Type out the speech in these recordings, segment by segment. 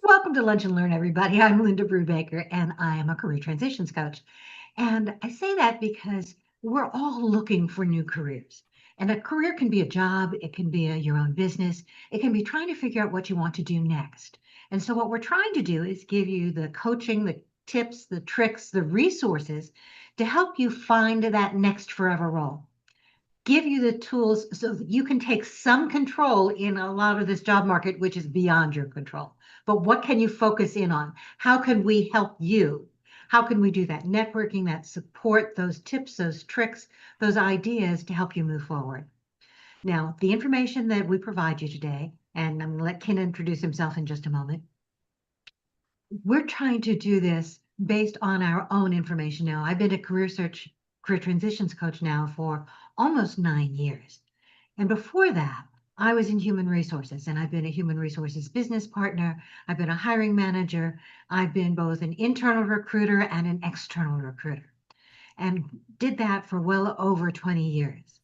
Welcome to Lunch and Learn, everybody. I'm Linda Brubaker, and I am a career transitions coach. And I say that because we're all looking for new careers. And a career can be a job, it can be your own business, it can be trying to figure out what you want to do next. And so, what we're trying to do is give you the coaching, the tips, the tricks, the resources to help you find that next forever role, give you the tools so that you can take some control in a lot of this job market, which is beyond your control. But what can you focus in on? How can we help you? How can we do that networking, that support, those tips, those tricks, those ideas to help you move forward? Now, the information that we provide you today, and I'm going to let Ken introduce himself in just a moment. We're trying to do this based on our own information now. I've been a career transitions coach now for almost 9 years. And before that, I was in human resources, and I've been a human resources business partner. I've been a hiring manager. I've been both an internal recruiter and an external recruiter, and did that for well over 20 years.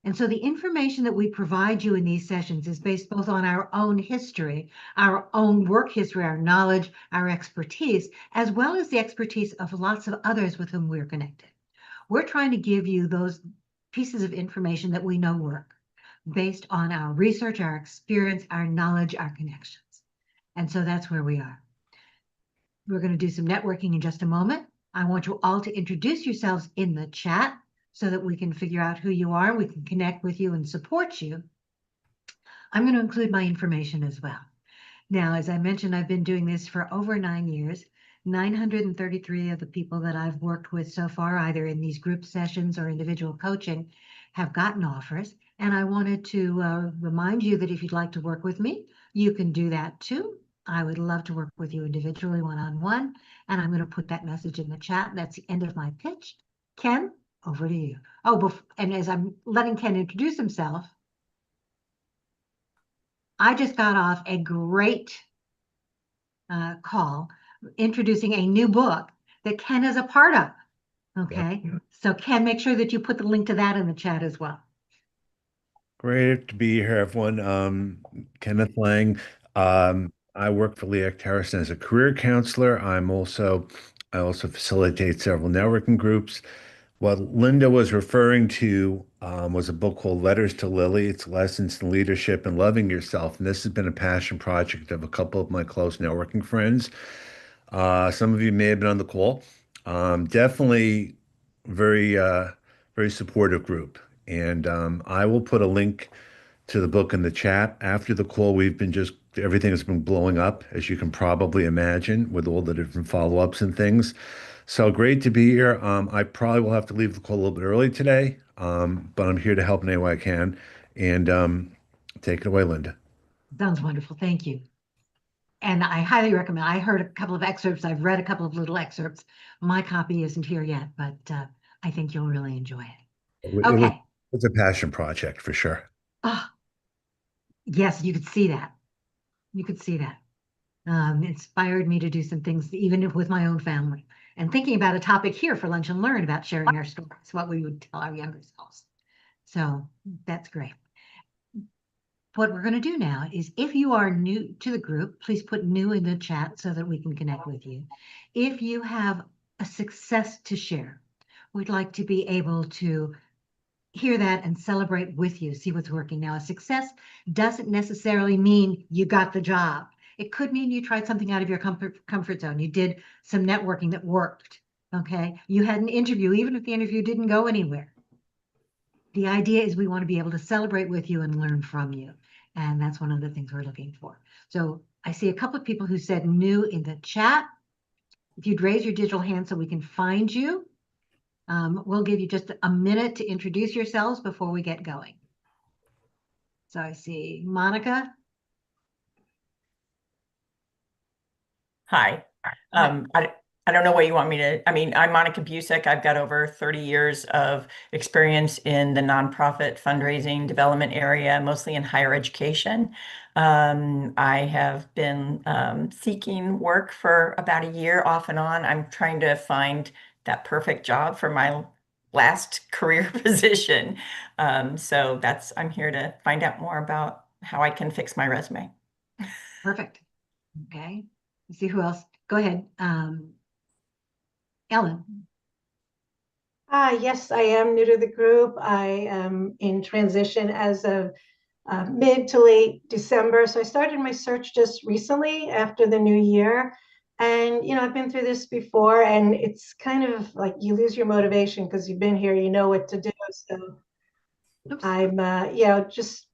And so the information that we provide you in these sessions is based both on our own history, our own work history, our knowledge, our expertise, as well as the expertise of lots of others with whom we're connected. We're trying to give you those pieces of information that we know work based on our research, our experience, our knowledge, our connections. And so that's where we are. We're going to do some networking in just a moment. I want you all to introduce yourselves in the chat so that we can figure out who you are, we can connect with you and support you. I'm going to include my information as well. Now, as I mentioned, I've been doing this for over 9 years. 933 of the people that I've worked with so far, either in these group sessions or individual coaching, have gotten offers. And I wanted to remind you that if you'd like to work with me, you can do that too. I would love to work with you individually, one-on-one. And I'm going to put that message in the chat. That's the end of my pitch. Ken, over to you. Oh, and as I'm letting Ken introduce himself, I just got off a great call introducing a new book that Ken is a part of. Okay. Yep. So Ken, make sure that you put the link to that in the chat as well. Great to be here, everyone. Kenneth Lang. I work for Leac Harrison as a career counselor. I also facilitate several networking groups. What Linda was referring to was a book called Letters to Lily. It's Lessons in Leadership and Loving Yourself. And this has been a passion project of a couple of my close networking friends. Some of you may have been on the call. Definitely very, very supportive group. And I will put a link to the book in the chat. After the call, everything has been blowing up, as you can probably imagine, with all the different follow-ups and things. So great to be here. I probably will have to leave the call a little bit early today, but I'm here to help in any way I can. And take it away, Linda. Sounds wonderful. Thank you. And I highly recommend. I heard a couple of excerpts. I've read a couple of little excerpts. My copy isn't here yet, but I think you'll really enjoy it. Okay. It was a passion project for sure. Oh, yes, you could see that. You could see that. Inspired me to do some things, even with my own family. And thinking about a topic here for Lunch and Learn about sharing our stories, what we would tell our younger selves. So that's great. What we're going to do now is, if you are new to the group, please put new in the chat so that we can connect with you. If you have a success to share, we'd like to be able to hear that and celebrate with you, see what's working. Now, a success doesn't necessarily mean you got the job. It could mean you tried something out of your comfort zone. You did some networking that worked, okay? You had an interview, even if the interview didn't go anywhere. The idea is we want to be able to celebrate with you and learn from you. And that's one of the things we're looking for. So I see a couple of people who said new in the chat. If you'd raise your digital hand so we can find you, we'll give you just a minute to introduce yourselves before we get going. So I see Monica. Hi. I don't know what you want me to, I'm Monica Busick. I've got over 30 years of experience in the nonprofit fundraising development area, mostly in higher education. I have been seeking work for about a year off and on. I'm trying to find that perfect job for my last career position. So I'm here to find out more about how I can fix my resume. Perfect. Okay. Let's see who else. Go ahead. Ellen. Yes, I am new to the group. I am in transition as of mid to late December. So I started my search just recently after the new year. And, I've been through this before, and it's kind of like you lose your motivation because you've been here, you know what to do. So Oops. I'm, just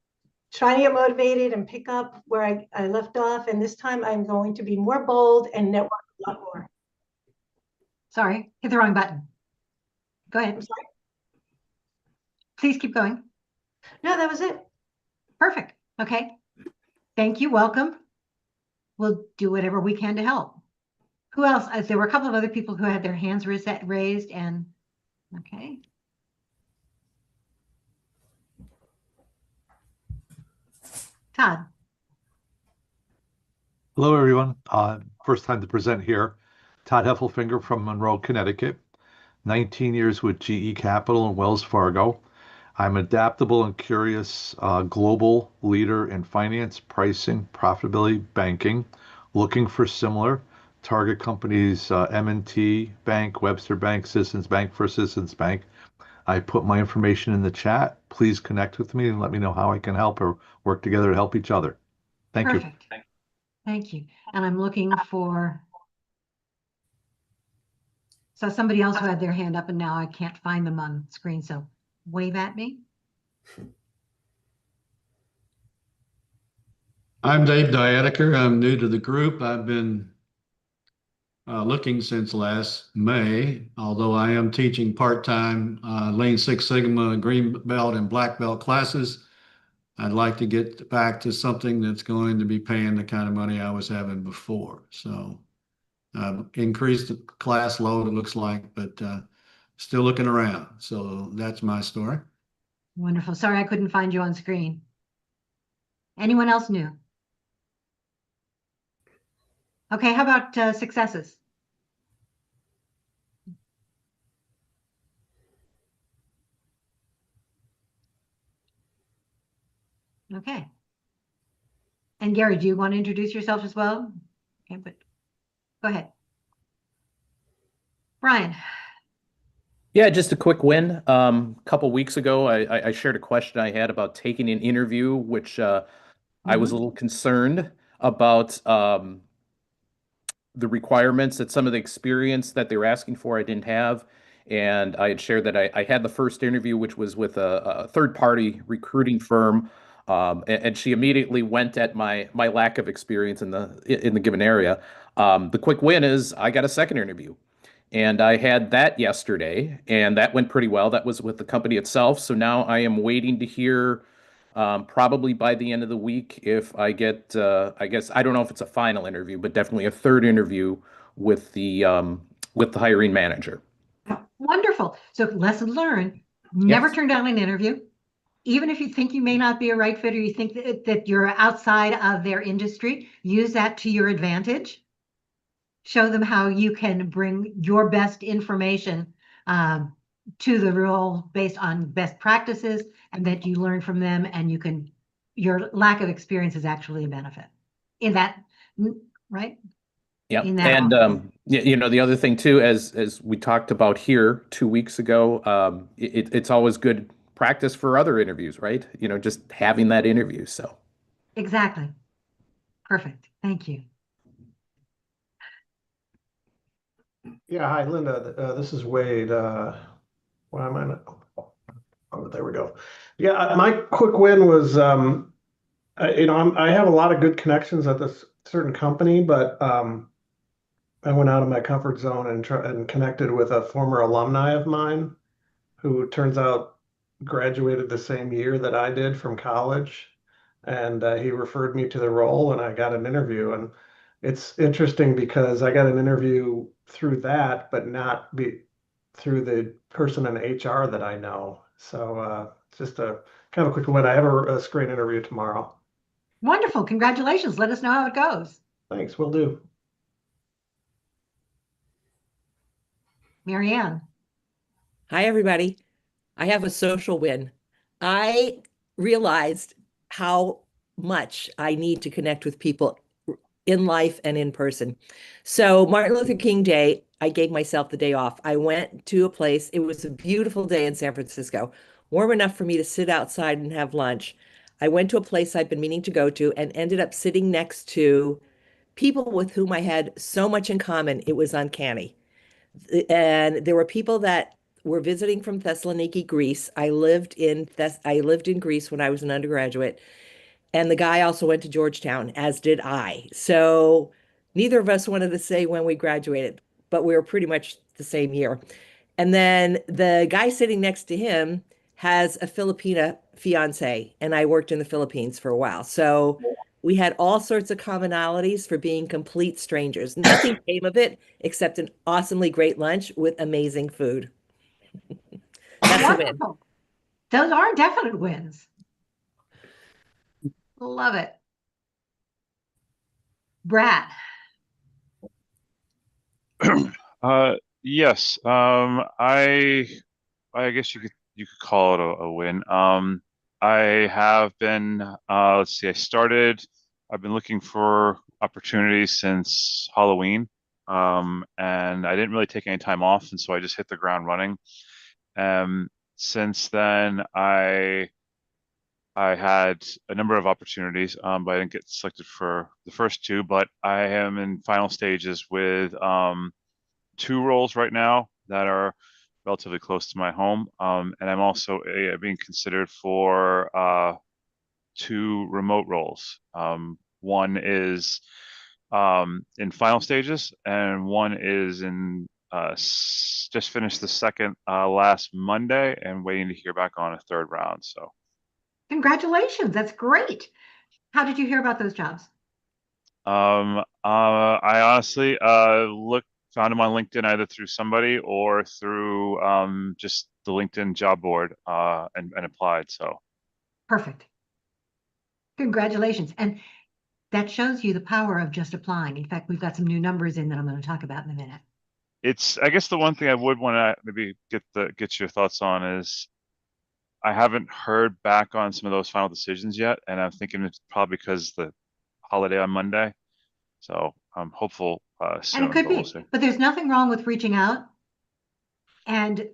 trying to get motivated and pick up where I left off. And this time I'm going to be more bold and network a lot more. Sorry, hit the wrong button. Go I'm ahead. sorry. Please keep going. No, that was it. Perfect. Okay. Thank you. Welcome. We'll do whatever we can to help. Who else? There were a couple of other people who had their hands raised and okay. Todd. Hello, everyone. First time to present here. Todd Heffelfinger from Monroe, Connecticut. 19 years with GE Capital and Wells Fargo. I'm adaptable and curious global leader in finance, pricing, profitability, banking, looking for similar target companies, M&T Bank, Webster Bank, Citizens Bank, First Citizens Bank. I put my information in the chat. Please connect with me and let me know how I can help or work together to help each other. Thank you. Perfect. Thank you. And I'm looking for, so somebody else who had their hand up and now I can't find them on screen. So wave at me. I'm Dave Diadeker. I'm new to the group. I've been looking since last May, although I am teaching part-time Lean Six Sigma, Green Belt, and Black Belt classes. I'd like to get back to something that's going to be paying the kind of money I was having before. So increased the class load, it looks like, but still looking around. So that's my story. Wonderful. Sorry, I couldn't find you on screen. Anyone else new? Okay, how about successes? Okay. And Gary, do you want to introduce yourself as well? Okay, but go ahead. Brian. Yeah, just a quick win. Couple weeks ago, I shared a question I had about taking an interview, which I was a little concerned about the requirements, that some of the experience that they were asking for I didn't have. And I had shared that I had the first interview, which was with a third-party recruiting firm. And she immediately went at my lack of experience in the given area. The quick win is I got a second interview. And I had that yesterday, and that went pretty well. That was with the company itself. So now I am waiting to hear probably by the end of the week if I get, I guess, I don't know if it's a final interview, but definitely a third interview with the hiring manager. Wonderful. So lesson learned, never turn down an interview. Even if you think you may not be a right fit or you think that you're outside of their industry, use that to your advantage. Show them how you can bring your best information to the role based on best practices and that you learn from them and your lack of experience is actually a benefit in that, right? Yeah. In that And office. the other thing too, as we talked about here 2 weeks ago, it's always good practice for other interviews, right? Just having that interview. So Exactly. Perfect. Thank you. Yeah, hi, Linda. This is Wade. Why am I not? Oh, there we go. Yeah, my quick win was, I have a lot of good connections at this certain company, but I went out of my comfort zone and connected with a former alumni of mine who turns out graduated the same year that I did from college. And he referred me to the role and I got an interview. And it's interesting because I got an interview through that, but not through the person in HR that I know. So just a kind of a quick win. I have a screen interview tomorrow. Wonderful. Congratulations. Let us know how it goes. Thanks, will do. Marianne. Hi, everybody. I have a social win. I realized how much I need to connect with people in life and in person. So Martin Luther King Day, I gave myself the day off. I went to a place. It was a beautiful day in San Francisco, warm enough for me to sit outside and have lunch. I went to a place I'd been meaning to go to and ended up sitting next to people with whom I had so much in common. It was uncanny. And there were people that were visiting from Thessaloniki, Greece. I lived in Greece when I was an undergraduate, and the guy also went to Georgetown, as did I. So neither of us wanted to say when we graduated, but we were pretty much the same year. And then the guy sitting next to him has a Filipina fiance, and I worked in the Philippines for a while. So we had all sorts of commonalities for being complete strangers. Nothing came of it except an awesomely great lunch with amazing food. That's a win. Wonderful. Those are definite wins. Love it. Brad. Yes. I guess you could call it a win. I have been let's see, I've been looking for opportunities since Halloween. And I didn't really take any time off, and so I just hit the ground running. Since then I had a number of opportunities, but I didn't get selected for the first two. But I am in final stages with two roles right now that are relatively close to my home. And I'm also being considered for two remote roles. One is in final stages, and one is in just finished the second last Monday and waiting to hear back on a third round. So Congratulations. That's great. How did you hear about those jobs? I honestly found them on LinkedIn either through somebody or through just the LinkedIn job board and applied. So Perfect. Congratulations. And that shows you the power of just applying. In fact, we've got some new numbers in that I'm going to talk about in a minute. I guess the one thing I would want to maybe get your thoughts on is I haven't heard back on some of those final decisions yet, and I'm thinking it's probably because the holiday on Monday. So I'm hopeful soon. And it could but we'll be, see. but there's nothing wrong with reaching out. And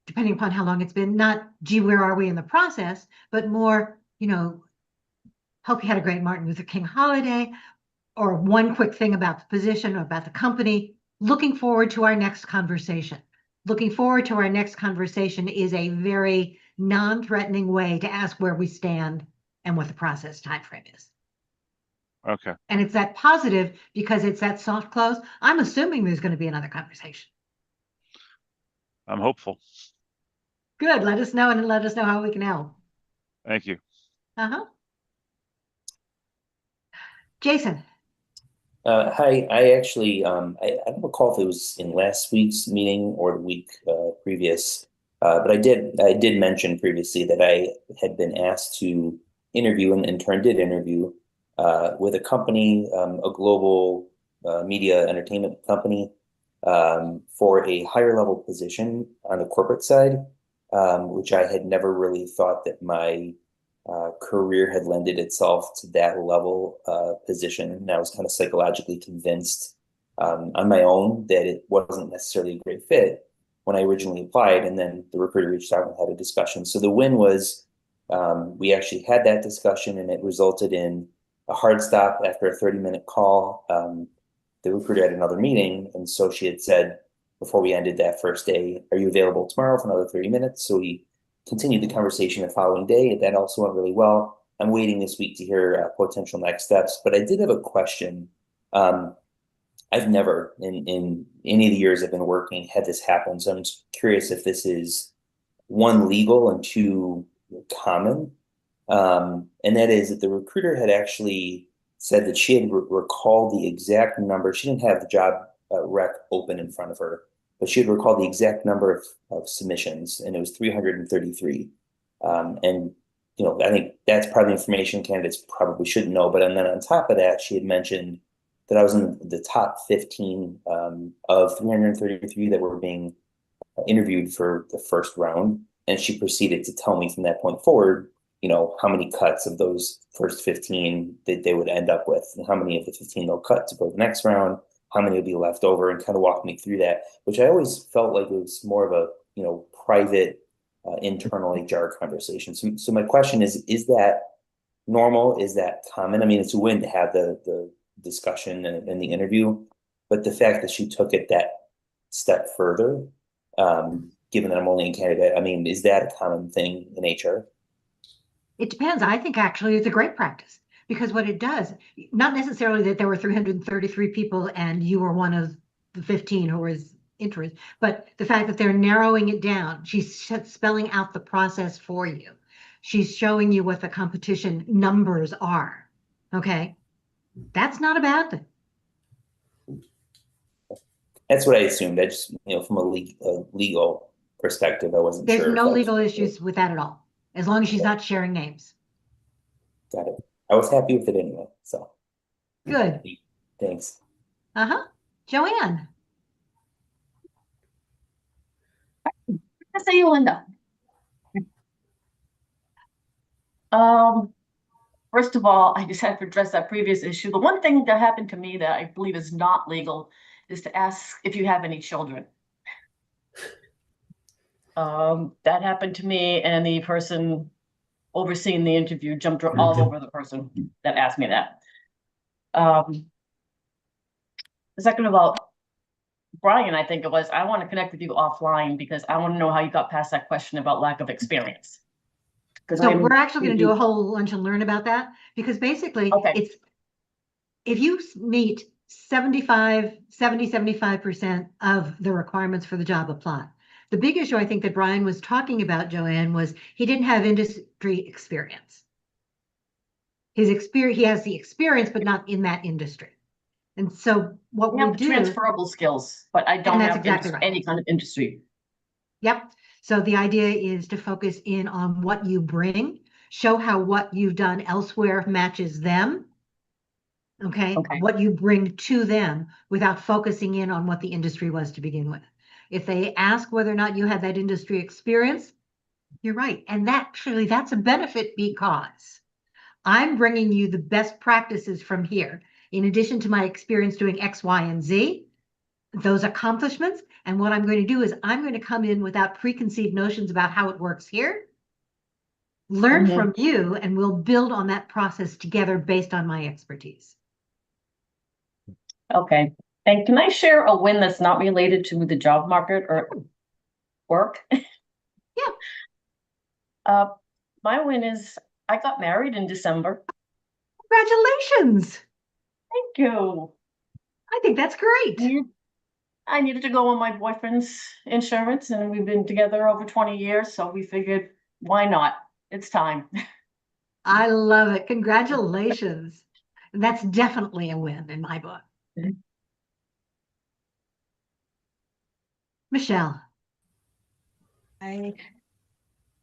depending upon how long it's been, not, gee, where are we in the process, but more, hope you had a great Martin Luther King holiday, or one quick thing about the position or about the company. Looking forward to our next conversation. Looking forward to our next conversation is a very non-threatening way to ask where we stand and what the process timeframe is. Okay. And it's that positive because it's that soft close. I'm assuming there's going to be another conversation. I'm hopeful. Good. Let us know, and let us know how we can help. Thank you. Jason. Hi, I actually, I don't recall if it was in last week's meeting or the week previous, but I did mention previously that I had been asked to interview and in turn did interview with a company, a global media entertainment company, for a higher level position on the corporate side, which I had never really thought that my career had lended itself to that level position. And I was kind of psychologically convinced on my own that it wasn't necessarily a great fit when I originally applied. And then the recruiter reached out and had a discussion. So the win was we actually had that discussion, and it resulted in a hard stop after a 30-minute call. The recruiter had another meeting, and so she had said before we ended that first day, "Are you available tomorrow for another 30 minutes?" So we continued the conversation the following day. That also went really well. I'm waiting this week to hear potential next steps, but I did have a question. I've never, in any of the years I've been working, had this happen. So I'm just curious if this is, one, legal, and two, common. And that is that the recruiter had actually said that she had recalled the exact number. She didn't have the job rec open in front of her, but she had recalled the exact number of submissions, and it was 333. And I think that's probably information candidates probably shouldn't know. But and then on top of that, she had mentioned that I was in the top 15 of 333 that were being interviewed for the first round. And she proceeded to tell me from that point forward how many cuts of those first 15 that they would end up with, and how many of the 15 they'll cut to go to the next round, how many will be left over, and kind of walk me through that, which I always felt like it was more of a, private internal HR conversation. So my question is that normal? Is that common? I mean, it's a win to have the discussion and the interview, but the fact that she took it that step further, given that I'm only a candidate, I mean, is that a common thing in HR? It depends. I think actually it's a great practice because what it does, not necessarily that there were 333 people and you were one of the 15 who was interested, but the fact that they're narrowing it down. She's spelling out the process for you. She's showing you what the competition numbers are. Okay. That's not a bad thing. That's what I assumed. I just, from a legal perspective, I wasn't sure. There's no legal issues with that at all, as long as she's not sharing names. Got it. I was happy with it anyway, so. Good. Thanks. Joanne. Nice to see you, Linda. First of all, I just have to address that previous issue. The one thing that happened to me that I believe is not legal is to ask if you have any children. That happened to me, and the person overseeing the interview jumped all over the person that asked me that. The second of all, Brian, I think it was, I want to connect with you offline because I want to know how you got past that question about lack of experience. So we're actually going to do a whole lunch and learn about that because basically it's, if you meet 75% of the requirements for the job apply. The big issue I think that Brian was talking about, Joanne, was he didn't have industry experience. His experience, he has the experience, but not in that industry. And so what we do, transferable skills, but I don't have exactly any kind of industry. Yep. So the idea is to focus in on what you bring, show how what you've done elsewhere matches them. Okay. What you bring to them without focusing in on what the industry was to begin with. If they ask whether or not you had that industry experience, you're right. And that's a benefit because I'm bringing you the best practices from here. In addition to my experience doing X, Y, and Z, those accomplishments. And what I'm going to do is I'm going to come in without preconceived notions about how it works here, learn from you, and we'll build on that process together based on my expertise. Okay. And can I share a win that's not related to the job market or work? Yeah. My win is I got married in December. Congratulations. Thank you. I think that's great. I needed to go on my boyfriend's insurance, and we've been together over 20 years, so we figured, why not? It's time. I love it. Congratulations. That's definitely a win in my book. Michelle.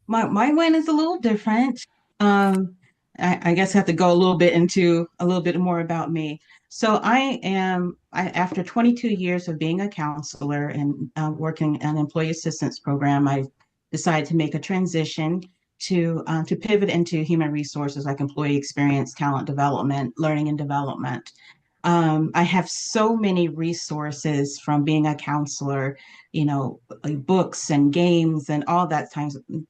My win is a little different. I guess I have to go a little bit more about me. So after 22 years of being a counselor and working in an employee assistance program, I decided to make a transition to pivot into human resources like employee experience, talent development, learning and development. I have so many resources from being a counselor, books and games and all that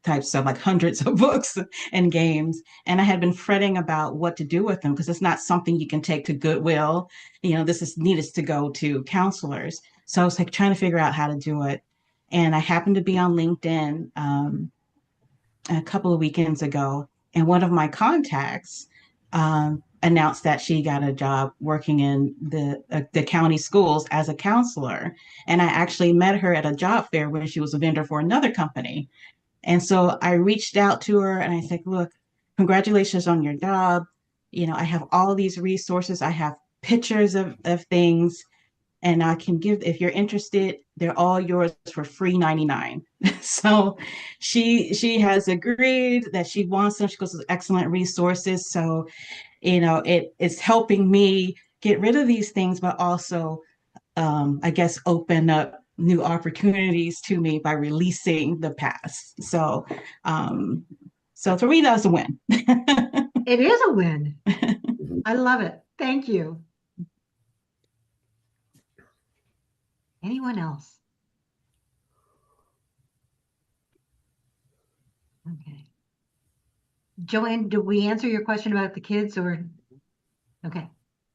type stuff, like hundreds of books and games. And I had been fretting about what to do with them because it's not something you can take to Goodwill. This is needed to go to counselors. So I was like trying to figure out how to do it. And I happened to be on LinkedIn a couple of weekends ago, and one of my contacts announced that she got a job working in the county schools as a counselor. And I actually met her at a job fair when she was a vendor for another company. And so I reached out to her and I said, look, congratulations on your job. I have all these resources. I have pictures of things, and I can give, if you're interested, they're all yours for free 99. So she has agreed that she wants them. She goes, excellent resources. So it's helping me get rid of these things, but also, I guess, open up new opportunities to me by releasing the past. So So for me, that's a win. It is a win. I love it. Thank you. Anyone else? Okay. Joanne, did we answer your question about the kids or? Okay,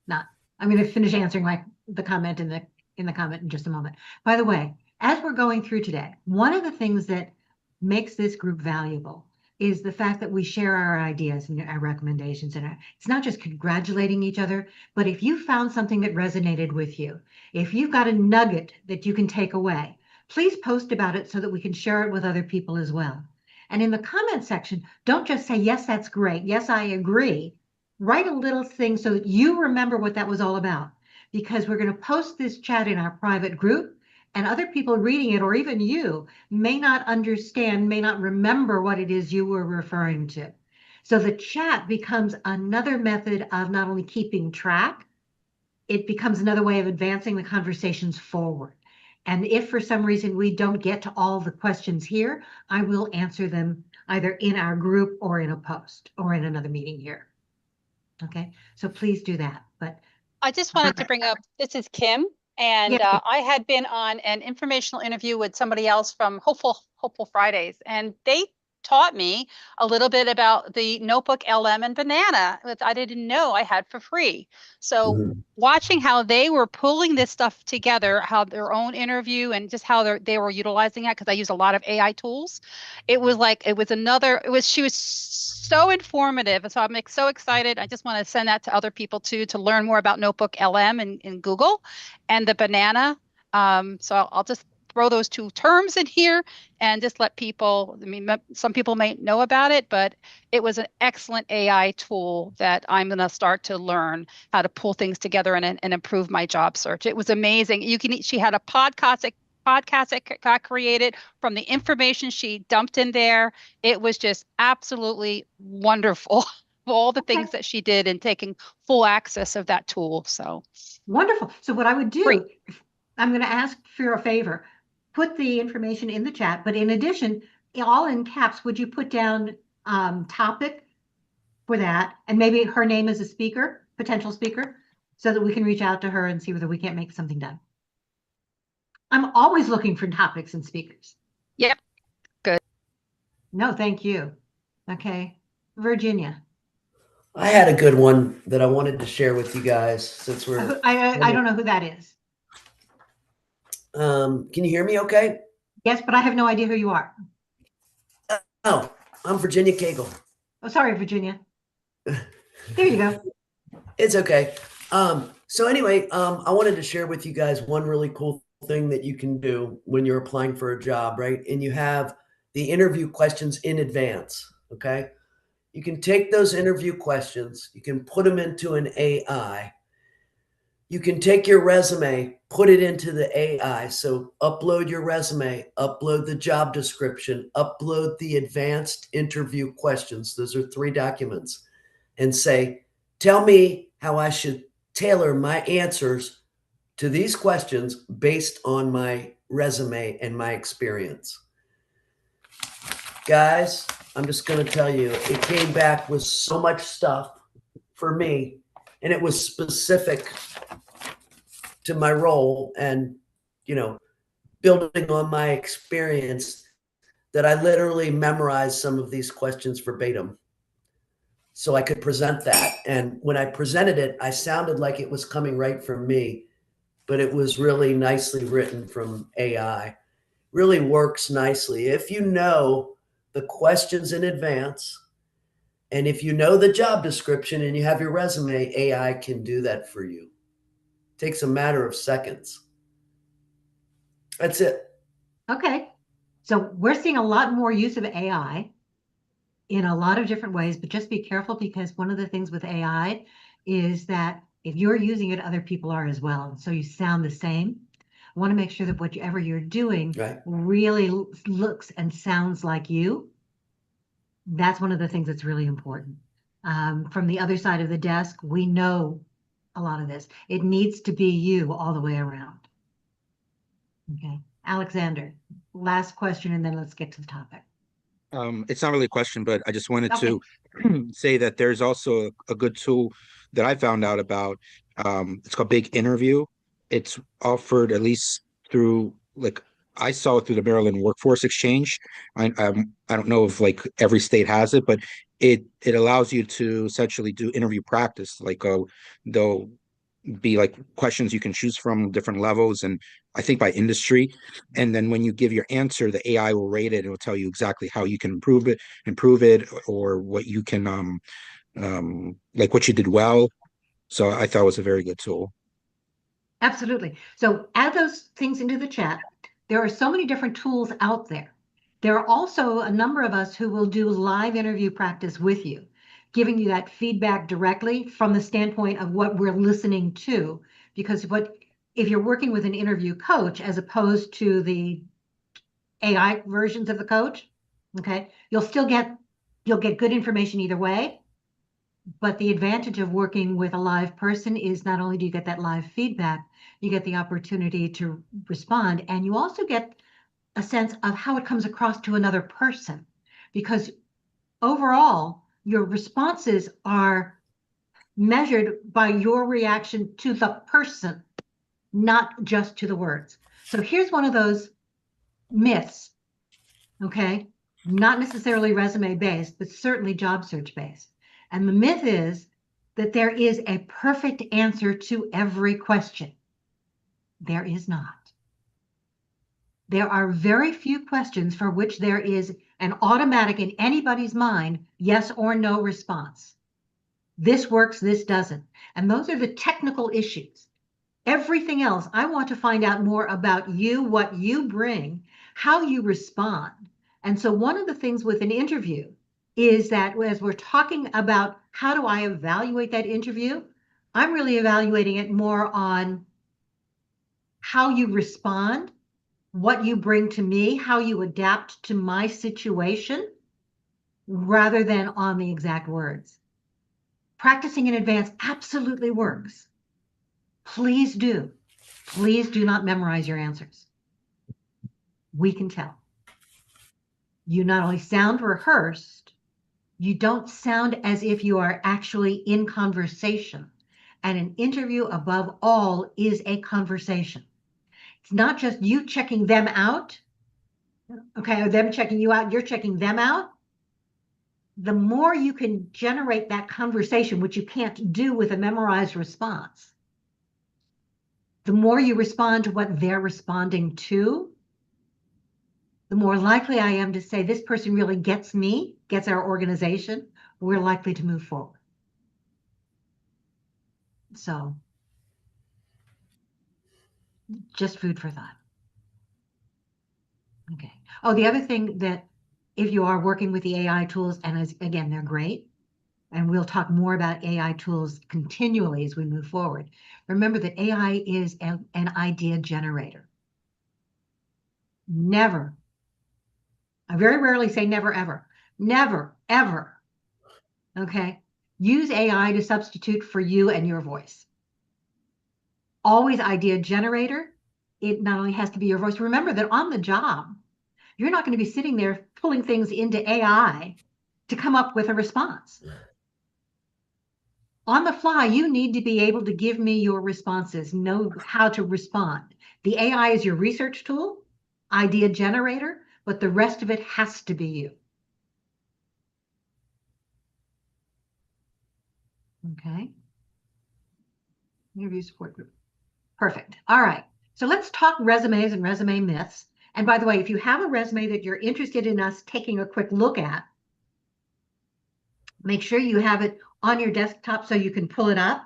not. I'm going to finish answering the comment in the comment in just a moment. By the way, as we're going through today, one of the things that makes this group valuable is the fact that we share our ideas and our recommendations, and it's not just congratulating each other, but if you found something that resonated with you, if you've got a nugget that you can take away, please post about it so that we can share it with other people as well. And in the comment section, don't just say, yes, that's great. Yes, I agree. Write a little thing so that you remember what that was all about, because we're going to post this chat in our private group, and other people reading it, or even you, may not understand, may not remember what it is you were referring to. So the chat becomes another method of not only keeping track, it becomes another way of advancing the conversations forward. And if for some reason we don't get to all the questions here, I will answer them either in our group or in a post or in another meeting here. Okay, so please do that. But I just wanted to bring up, this is Kim, and Yeah. I had been on an informational interview with somebody else from Hopeful Fridays, and they taught me a little bit about the Notebook LM and Banana that I didn't know I had for free. So watching how they were pulling this stuff together, how their own interview and just how they were utilizing it, because I use a lot of AI tools, she was so informative. And so I'm so excited. I just want to send that to other people too, to learn more about Notebook LM in Google and the Banana. So I'll just throw those two terms in here and just let people, I mean, some people may know about it, but it was an excellent AI tool that I'm going to start to learn how to pull things together and improve my job search. It was amazing. She had a podcast that got created from the information she dumped in there. It was just absolutely wonderful. All the things that she did and taking full access of that tool. So wonderful. So what I would do, Great. I'm going to ask for a favor. Put the information in the chat, but in addition, all in caps, would you put down topic for that? And maybe her name as a speaker, potential speaker, so that we can reach out to her and see whether we can't make something done. I'm always looking for topics and speakers. Yep. Good. No, thank you. Okay. Virginia. I had a good one that I wanted to share with you guys since we're. I don't know who that is. Can you hear me okay? Yes, but I have no idea who you are. Oh, I'm Virginia Cagle. Oh, sorry, Virginia. There you go. It's okay. So anyway, I wanted to share with you guys one really cool thing that you can do when you're applying for a job, right? And you have the interview questions in advance, okay? You can take those interview questions, you can put them into an AI. You can take your resume, put it into the AI. So upload your resume, upload the job description, upload the advanced interview questions. Those are 3 documents. And say, tell me how I should tailor my answers to these questions based on my resume and my experience. Guys, I'm just going to tell you, it came back with so much stuff for me, and it was specific to my role and, you know, building on my experience, that I literally memorized some of these questions verbatim so I could present that. And when I presented it, I sounded like it was coming right from me, but it was really nicely written from AI. Really works nicely. If you know the questions in advance, and if you know the job description and you have your resume, AI can do that for you. Takes a matter of seconds. That's it. Okay. So we're seeing a lot more use of AI in a lot of different ways, but just be careful, because one of the things with AI is that if you're using it, other people are as well. And so you sound the same. I want to make sure that whatever you're doing really looks and sounds like you. That's one of the things that's really important. From the other side of the desk, we know a lot of this. It needs to be you all the way around. Okay. Alexander, last question, and then let's get to the topic. It's not really a question, but I just wanted Okay. to say that there's also a good tool that I found out about. It's called Big Interview. It's offered, at least through, like, I saw it through the Maryland Workforce Exchange. I don't know if like every state has it, but it allows you to essentially do interview practice. Like, they'll be like questions you can choose from, different levels, and I think by industry. And then when you give your answer, the AI will rate it and will tell you exactly how you can improve it, or what you can like what you did well. So I thought it was a very good tool. Absolutely. So add those things into the chat. There are so many different tools out there. There are also a number of us who will do live interview practice with you, giving you that feedback directly from the standpoint of what we're listening to. Because if you're working with an interview coach as opposed to the AI versions of the coach, okay, you'll get good information either way. But the advantage of working with a live person is not only do you get that live feedback, you get the opportunity to respond, and you also get a sense of how it comes across to another person. Because overall, your responses are measured by your reaction to the person, not just to the words. So here's one of those myths, okay? Not necessarily resume based, but certainly job search based. And the myth is that there is a perfect answer to every question. There is not. There are very few questions for which there is an automatic in anybody's mind, yes or no response. This works, this doesn't. And those are the technical issues. Everything else, I want to find out more about you, what you bring, how you respond. And so one of the things with an interview is that as we're talking about how do I evaluate that interview, I'm really evaluating it more on how you respond, what you bring to me, how you adapt to my situation, rather than on the exact words. Practicing in advance absolutely works. Please do. Please do not memorize your answers. We can tell. You not only sound rehearsed, you don't sound as if you are actually in conversation. And an interview, above all, is a conversation. It's not just you checking them out, okay, or them checking you out, you're checking them out. The more you can generate that conversation, which you can't do with a memorized response, the more you respond to what they're responding to, the more likely I am to say, this person really gets me, gets our organization, we're likely to move forward. So just food for thought. Okay. Oh, the other thing that if you are working with the AI tools, and again, they're great, and we'll talk more about AI tools continually as we move forward. Remember that AI is an idea generator. Never, I very rarely say never, ever. Never, ever, okay? Use AI to substitute for you and your voice. Always idea generator. It not only has to be your voice. Remember that on the job, you're not going to be sitting there pulling things into AI to come up with a response. On the fly, you need to be able to give me your responses, know how to respond. The AI is your research tool, idea generator, but the rest of it has to be you. Okay. Interview support group. Perfect. All right. So let's talk resumes and resume myths. And by the way, if you have a resume that you're interested in us taking a quick look at, make sure you have it on your desktop so you can pull it up.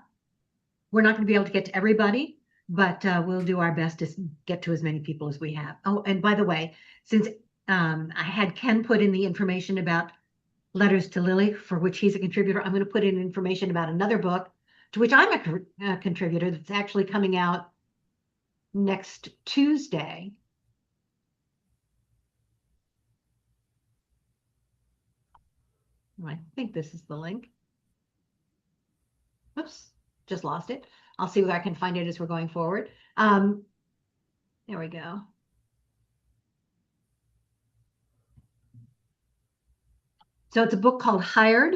We're not going to be able to get to everybody, but we'll do our best to get to as many people as we have. Oh, and by the way, since I had Ken put in the information about Letters to Lily, for which he's a contributor, I'm going to put in information about another book to which I'm a contributor that's actually coming out next Tuesday. I think this is the link. Oops, just lost it. I'll see if I can find it as we're going forward. There we go. So it's a book called Hired.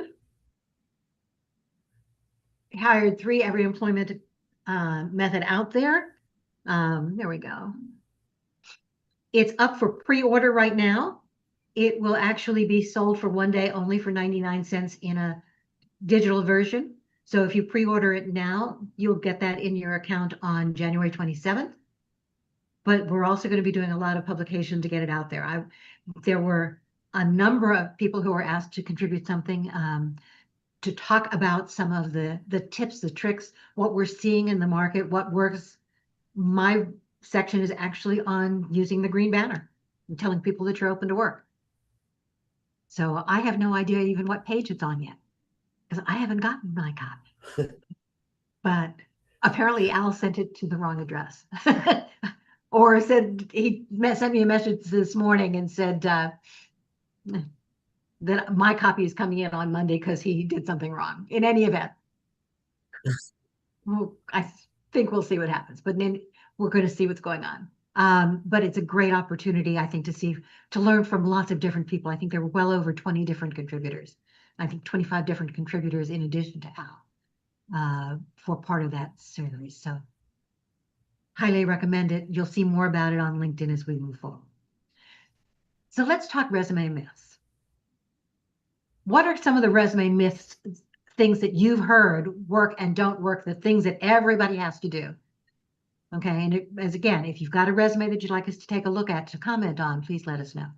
Hired 3 Every Employment Method Out There. There we go. It's up for pre-order right now. It will actually be sold for one day only for 99 cents in a digital version. So if you pre-order it now, you'll get that in your account on January 27th. But we're also going to be doing a lot of publication to get it out there. There were a number of people who were asked to contribute something to talk about some of the tips, the tricks, what we're seeing in the market, what works. My section is actually on using the green banner and telling people that you're open to work. So I have no idea even what page it's on yet, because I haven't gotten my copy. But apparently Al sent it to the wrong address. Or said he sent me a message this morning and said that my copy is coming in on Monday because he did something wrong. In any event, well, I think we'll see what happens, but then we're going to see what's going on. But it's a great opportunity, I think, to learn from lots of different people. I think there were well over 20 different contributors. I think 25 different contributors in addition to Al for part of that series. So highly recommend it. You'll see more about it on LinkedIn as we move forward. So let's talk resume myths. What are some of the resume myths, things that you've heard work and don't work, the things that everybody has to do? Okay, and as again, if you've got a resume that you'd like us to take a look at, to comment on, please let us know.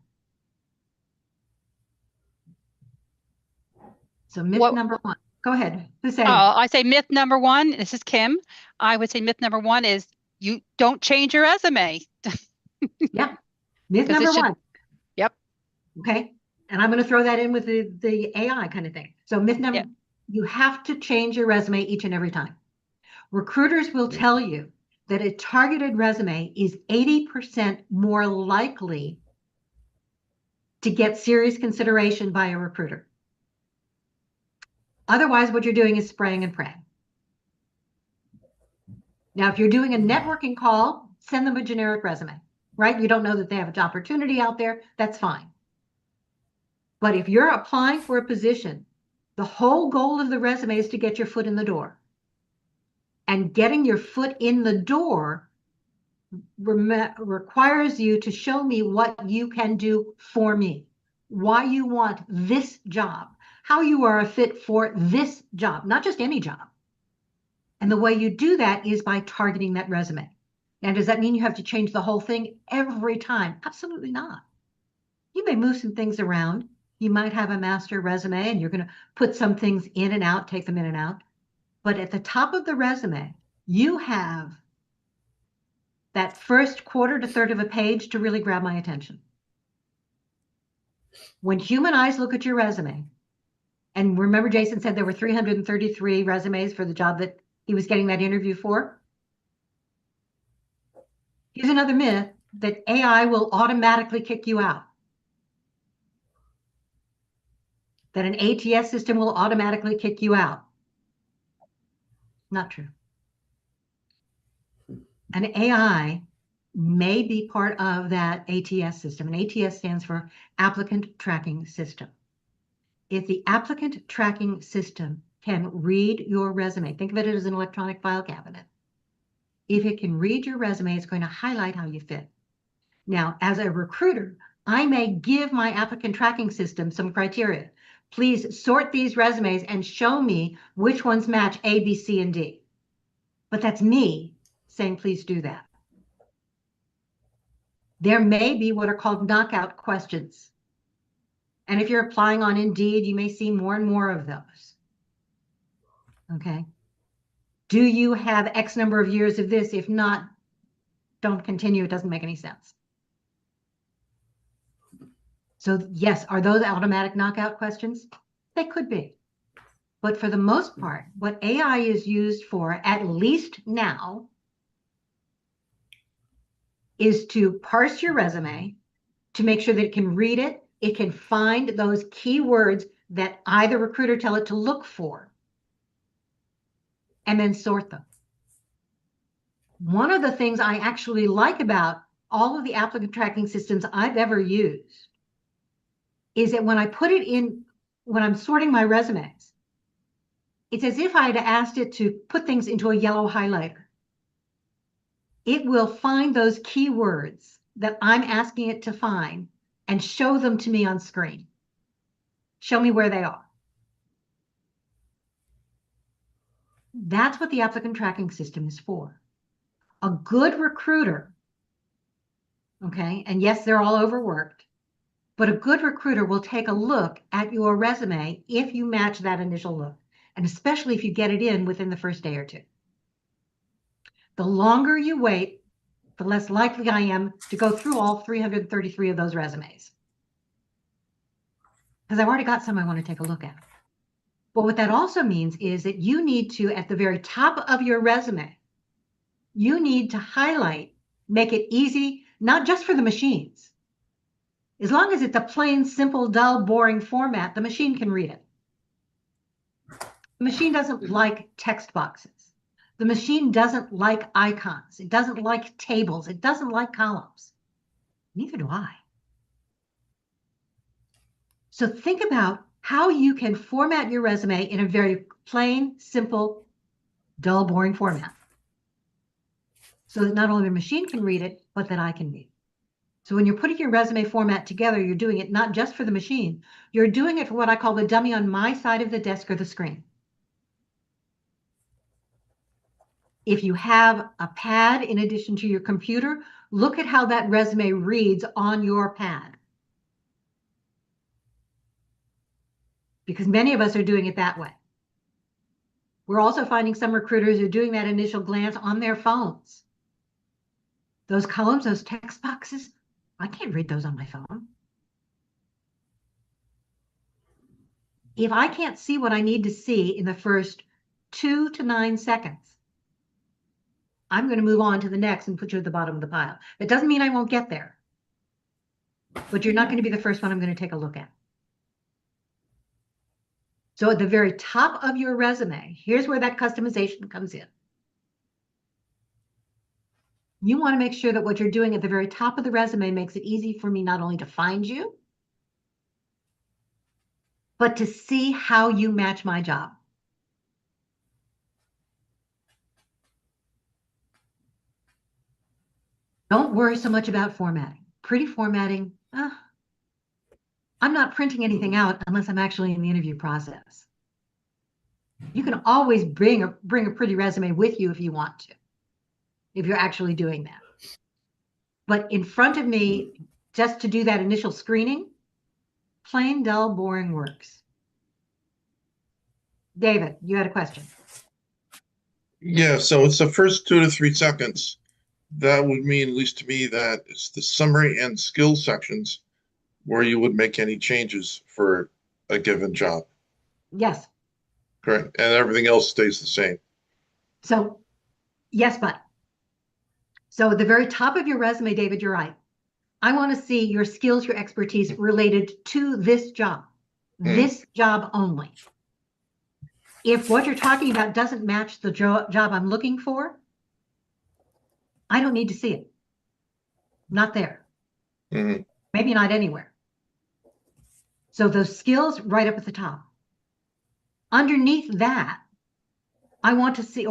So myth number 1. Go ahead. Who's saying? I say myth number 1. This is Kim. I would say myth number 1 is you don't change your resume. Yeah. Myth number 1. Yep. Okay. And I'm going to throw that in with the AI kind of thing. So myth number, you have to change your resume each and every time. Recruiters will tell you that a targeted resume is 80% more likely to get serious consideration by a recruiter. Otherwise, what you're doing is spraying and praying. Now, if you're doing a networking call, send them a generic resume, right? You don't know that they have an opportunity out there. That's fine. But if you're applying for a position, the whole goal of the resume is to get your foot in the door. And getting your foot in the door requires you to show me what you can do for me, why you want this job, how you are a fit for this job, not just any job. And the way you do that is by targeting that resume. Now, does that mean you have to change the whole thing every time? Absolutely not. You may move some things around. You might have a master resume and you're going to put some things in and out, take them in and out. But at the top of the resume, you have that first quarter to third of a page to really grab my attention. When human eyes look at your resume, and remember Jason said there were 333 resumes for the job that he was getting that interview for? Here's another myth that AI will automatically kick you out. That an ATS system will automatically kick you out. Not true. An AI may be part of that ATS system. An ATS stands for Applicant Tracking System. If the applicant tracking system can read your resume, think of it as an electronic file cabinet. If it can read your resume, it's going to highlight how you fit. Now, as a recruiter, I may give my applicant tracking system some criteria. Please sort these resumes and show me which ones match A, B, C, and D. But that's me saying, please do that. There may be what are called knockout questions. And if you're applying on Indeed, you may see more and more of those. Okay. Do you have X number of years of this? If not, don't continue. It doesn't make any sense. So yes, are those automatic knockout questions? They could be. But for the most part, what AI is used for, at least now, is to parse your resume to make sure that it can read it. It can find those keywords that I, the recruiter, tell it to look for, and then sort them. One of the things I actually like about all of the applicant tracking systems I've ever used is that when I put it in when I'm sorting my resumes, it's as if I had asked it to put things into a yellow highlighter. It will find those keywords that I'm asking it to find and show them to me on screen. Show me where they are. That's what the applicant tracking system is for. A good recruiter, okay, and yes, they're all overworked, but a good recruiter will take a look at your resume if you match that initial look, and especially if you get it in within the first day or two. The longer you wait, the less likely I am to go through all 333 of those resumes. Because I've already got some I want to take a look at. But what that also means is that you need to, at the very top of your resume, you need to highlight, make it easy, not just for the machines. As long as it's a plain, simple, dull, boring format, the machine can read it. The machine doesn't like text boxes. The machine doesn't like icons. It doesn't like tables. It doesn't like columns. Neither do I. So think about how you can format your resume in a very plain, simple, dull, boring format, so that not only the machine can read it, but that I can read it. So when you're putting your resume format together, you're doing it not just for the machine, you're doing it for what I call the dummy on my side of the desk or the screen. If you have a pad in addition to your computer, look at how that resume reads on your pad. Because many of us are doing it that way. We're also finding some recruiters are doing that initial glance on their phones. Those columns, those text boxes, I can't read those on my phone. If I can't see what I need to see in the first 2 to 9 seconds, I'm going to move on to the next and put you at the bottom of the pile. That doesn't mean I won't get there, but you're not going to be the first one I'm going to take a look at. So at the very top of your resume, here's where that customization comes in. You want to make sure that what you're doing at the very top of the resume makes it easy for me not only to find you, but to see how you match my job. Don't worry so much about formatting. Pretty formatting, I'm not printing anything out unless I'm actually in the interview process. You can always bring a pretty resume with you if you want to, if you're actually doing that. But in front of me, just to do that initial screening, plain, dull, boring works. David, you had a question. Yeah, so it's the first 2 to 3 seconds. That would mean, at least to me, that it's the summary and skills sections where you would make any changes for a given job. Yes. Correct. And everything else stays the same. So, yes, but. So at the very top of your resume, David, you're right. I want to see your skills, your expertise related to this job only. If what you're talking about doesn't match the job I'm looking for, I don't need to see it. Not there. Mm-hmm. Maybe not anywhere. So those skills right up at the top. Underneath that, I want to see,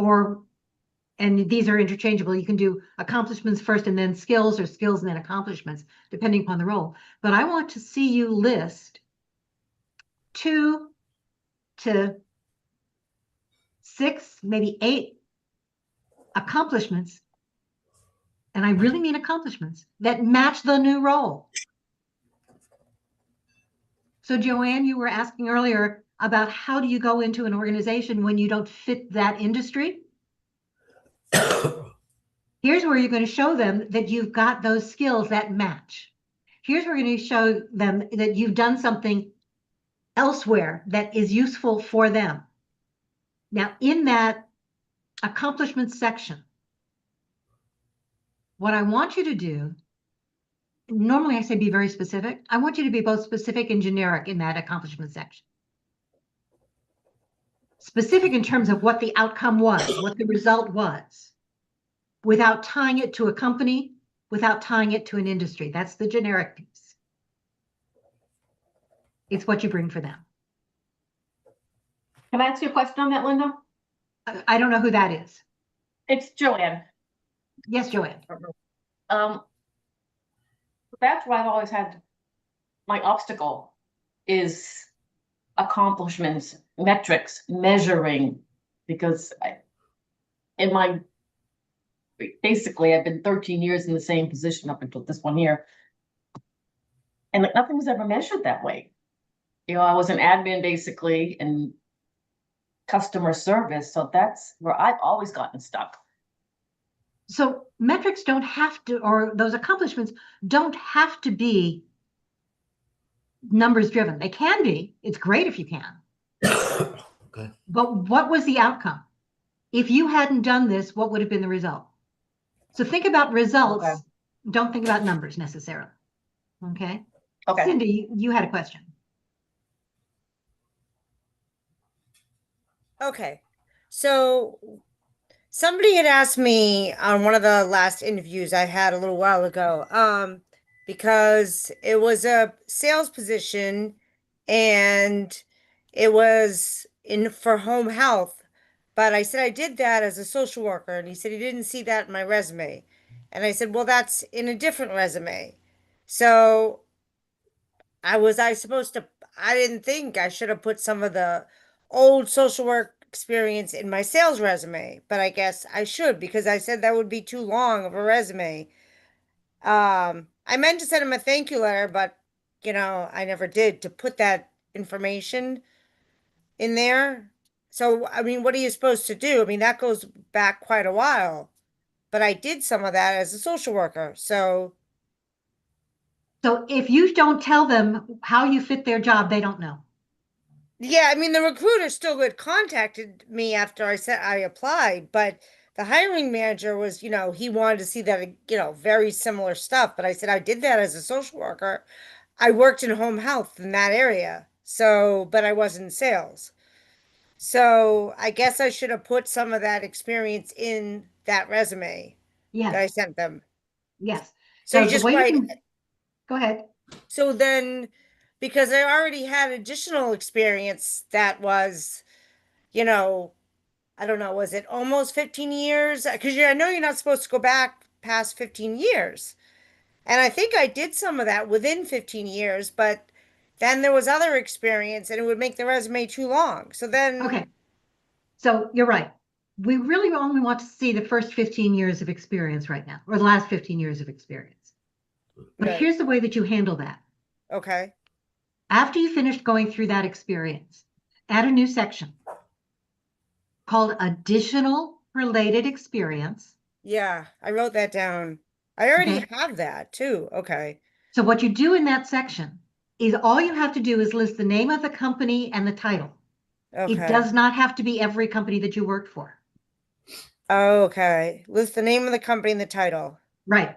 and these are interchangeable. You can do accomplishments first and then skills, or skills and then accomplishments, depending upon the role. But I want to see you list 2 to 6, maybe 8 accomplishments, and I really mean accomplishments, that match the new role. So Joanne, you were asking earlier about how do you go into an organization when you don't fit that industry? Here's where you're going to show them that you've got those skills that match. Here's where you're going to show them that you've done something elsewhere that is useful for them. Now, in that accomplishments section, what I want you to do, normally I say be very specific. I want you to be both specific and generic in that accomplishment section. Specific in terms of what the outcome was, what the result was, without tying it to a company, without tying it to an industry. That's the generic piece. It's what you bring for them. Can I ask you a question on that, Linda? I don't know who that is. It's Joanne. Yes, Joanne. That's why I've always had my obstacle is accomplishments, metrics, measuring, because basically I've been 13 years in the same position up until this one here. And like nothing was ever measured that way. You know, I was an admin basically and customer service. So that's where I've always gotten stuck. So metrics don't have to, or those accomplishments don't have to be numbers driven. They can be. It's great if you can. Okay. But what was the outcome? If you hadn't done this, what would have been the result? So think about results. Okay. Don't think about numbers necessarily. Okay. Okay. Cindy, you had a question. Okay. So somebody had asked me on one of the last interviews I had a little while ago, because it was a sales position and it was for home health, but I said I did that as a social worker, and he said he didn't see that in my resume. And I said, well, that's in a different resume. So I didn't think I should have put some of the old social work experience in my sales resume, but I guess I should, because I said that would be too long of a resume. I meant to send him a thank you letter, but I never did, to put that information in there. So, I mean, what are you supposed to do? I mean, that goes back quite a while, but I did some of that as a social worker. So if you don't tell them how you fit their job, they don't know. yeah, I mean, the recruiter still had contacted me after I said I applied, but the hiring manager was, he wanted to see that, very similar stuff. But I said I did that as a social worker. I worked in home health in that area. So, but I wasn't in sales. So I guess I should have put some of that experience in that resume that I Yes. sent them. Yes. So you the just way you write. can- Go ahead. So then, because I already had additional experience that was, I don't know, was it almost 15 years? Because I know you're not supposed to go back past 15 years. And I think I did some of that within 15 years, but then there was other experience and it would make the resume too long. So then. Okay. So you're right. We really only want to see the first 15 years of experience right now, or the last 15 years of experience. But Right. here's the way that you handle that. Okay. After you finished going through that experience, add a new section called additional related experience. Yeah, I wrote that down. I already Okay. have that too. Okay. So what you do in that section is all you have to do is list the name of the company and the title. Okay. It does not have to be every company that you worked for. Okay. List the name of the company and the title. Right.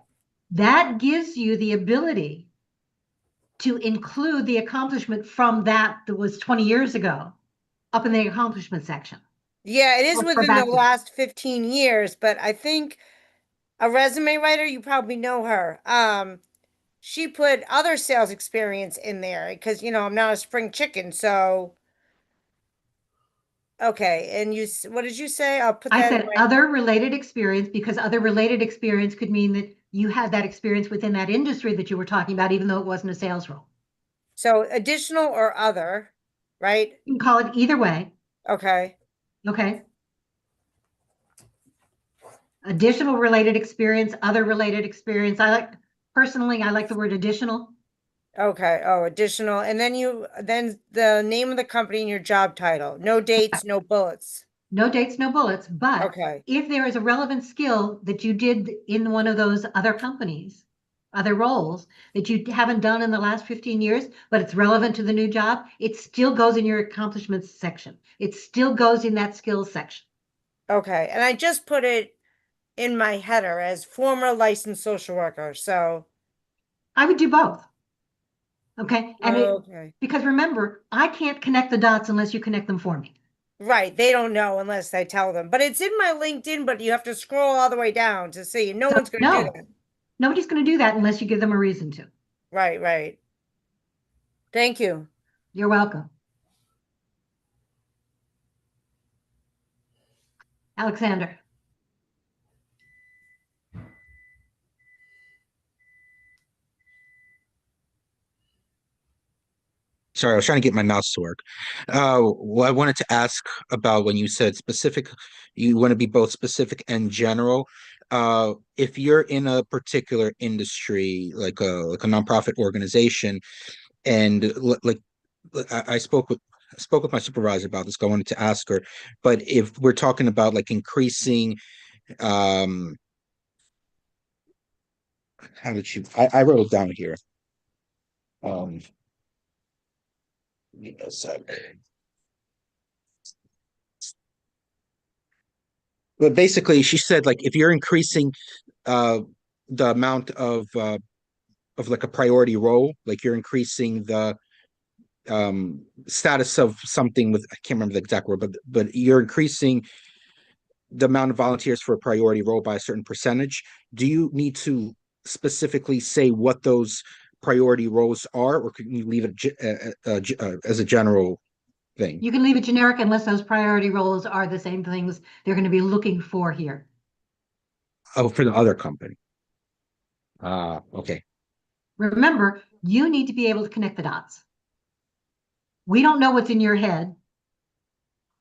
That gives you the ability to include the accomplishment from that was 20 years ago up in the accomplishment section. Yeah, it is Or within back the to- last 15 years, but I think a resume writer, you probably know her. She put other sales experience in there because, I'm not a spring chicken. So, okay. And what did you say? I'll put I that in said my. other related experience because other related experience could mean that you had that experience within that industry that you were talking about, even though it wasn't a sales role. So additional or other, right? You can call it either way. Okay. Okay. Additional related experience, other related experience. Personally, I like the word additional. Okay. Oh, additional. And then then the name of the company and your job title. No dates, no bullets. No dates, no bullets. But Okay. if there is a relevant skill that you did in one of those other companies, other roles that you haven't done in the last 15 years, but it's relevant to the new job, it still goes in your accomplishments section. It still goes in that skills section. Okay. And I just put it in my header as former licensed social worker. So I would do both. Okay. And okay. because remember, I can't connect the dots unless you connect them for me. Right. They don't know unless I tell them. But it's in my LinkedIn, but you have to scroll all the way down to see. No one's going to do that. Nobody's going to do that unless you give them a reason to. Right, right. Thank you. You're welcome. Alexander. Sorry, I was trying to get my mouse to work. Well, I wanted to ask about when you said specific, you want to be both specific and general. If you're in a particular industry, like a nonprofit organization, and I spoke with my supervisor about this. I wanted to ask her, but if we're talking about like increasing, how did you? I wrote it down here. Give me a sec. But basically, she said like if you're increasing the amount of like a priority role, like you're increasing the status of something with, I can't remember the exact word, but you're increasing the amount of volunteers for a priority role by a certain percentage. Do you need to specifically say what those priority roles are, or can you leave it as a general thing? You can leave it generic unless those priority roles are the same things they're going to be looking for here. Oh, for the other company. Okay. Remember, you need to be able to connect the dots. We don't know what's in your head.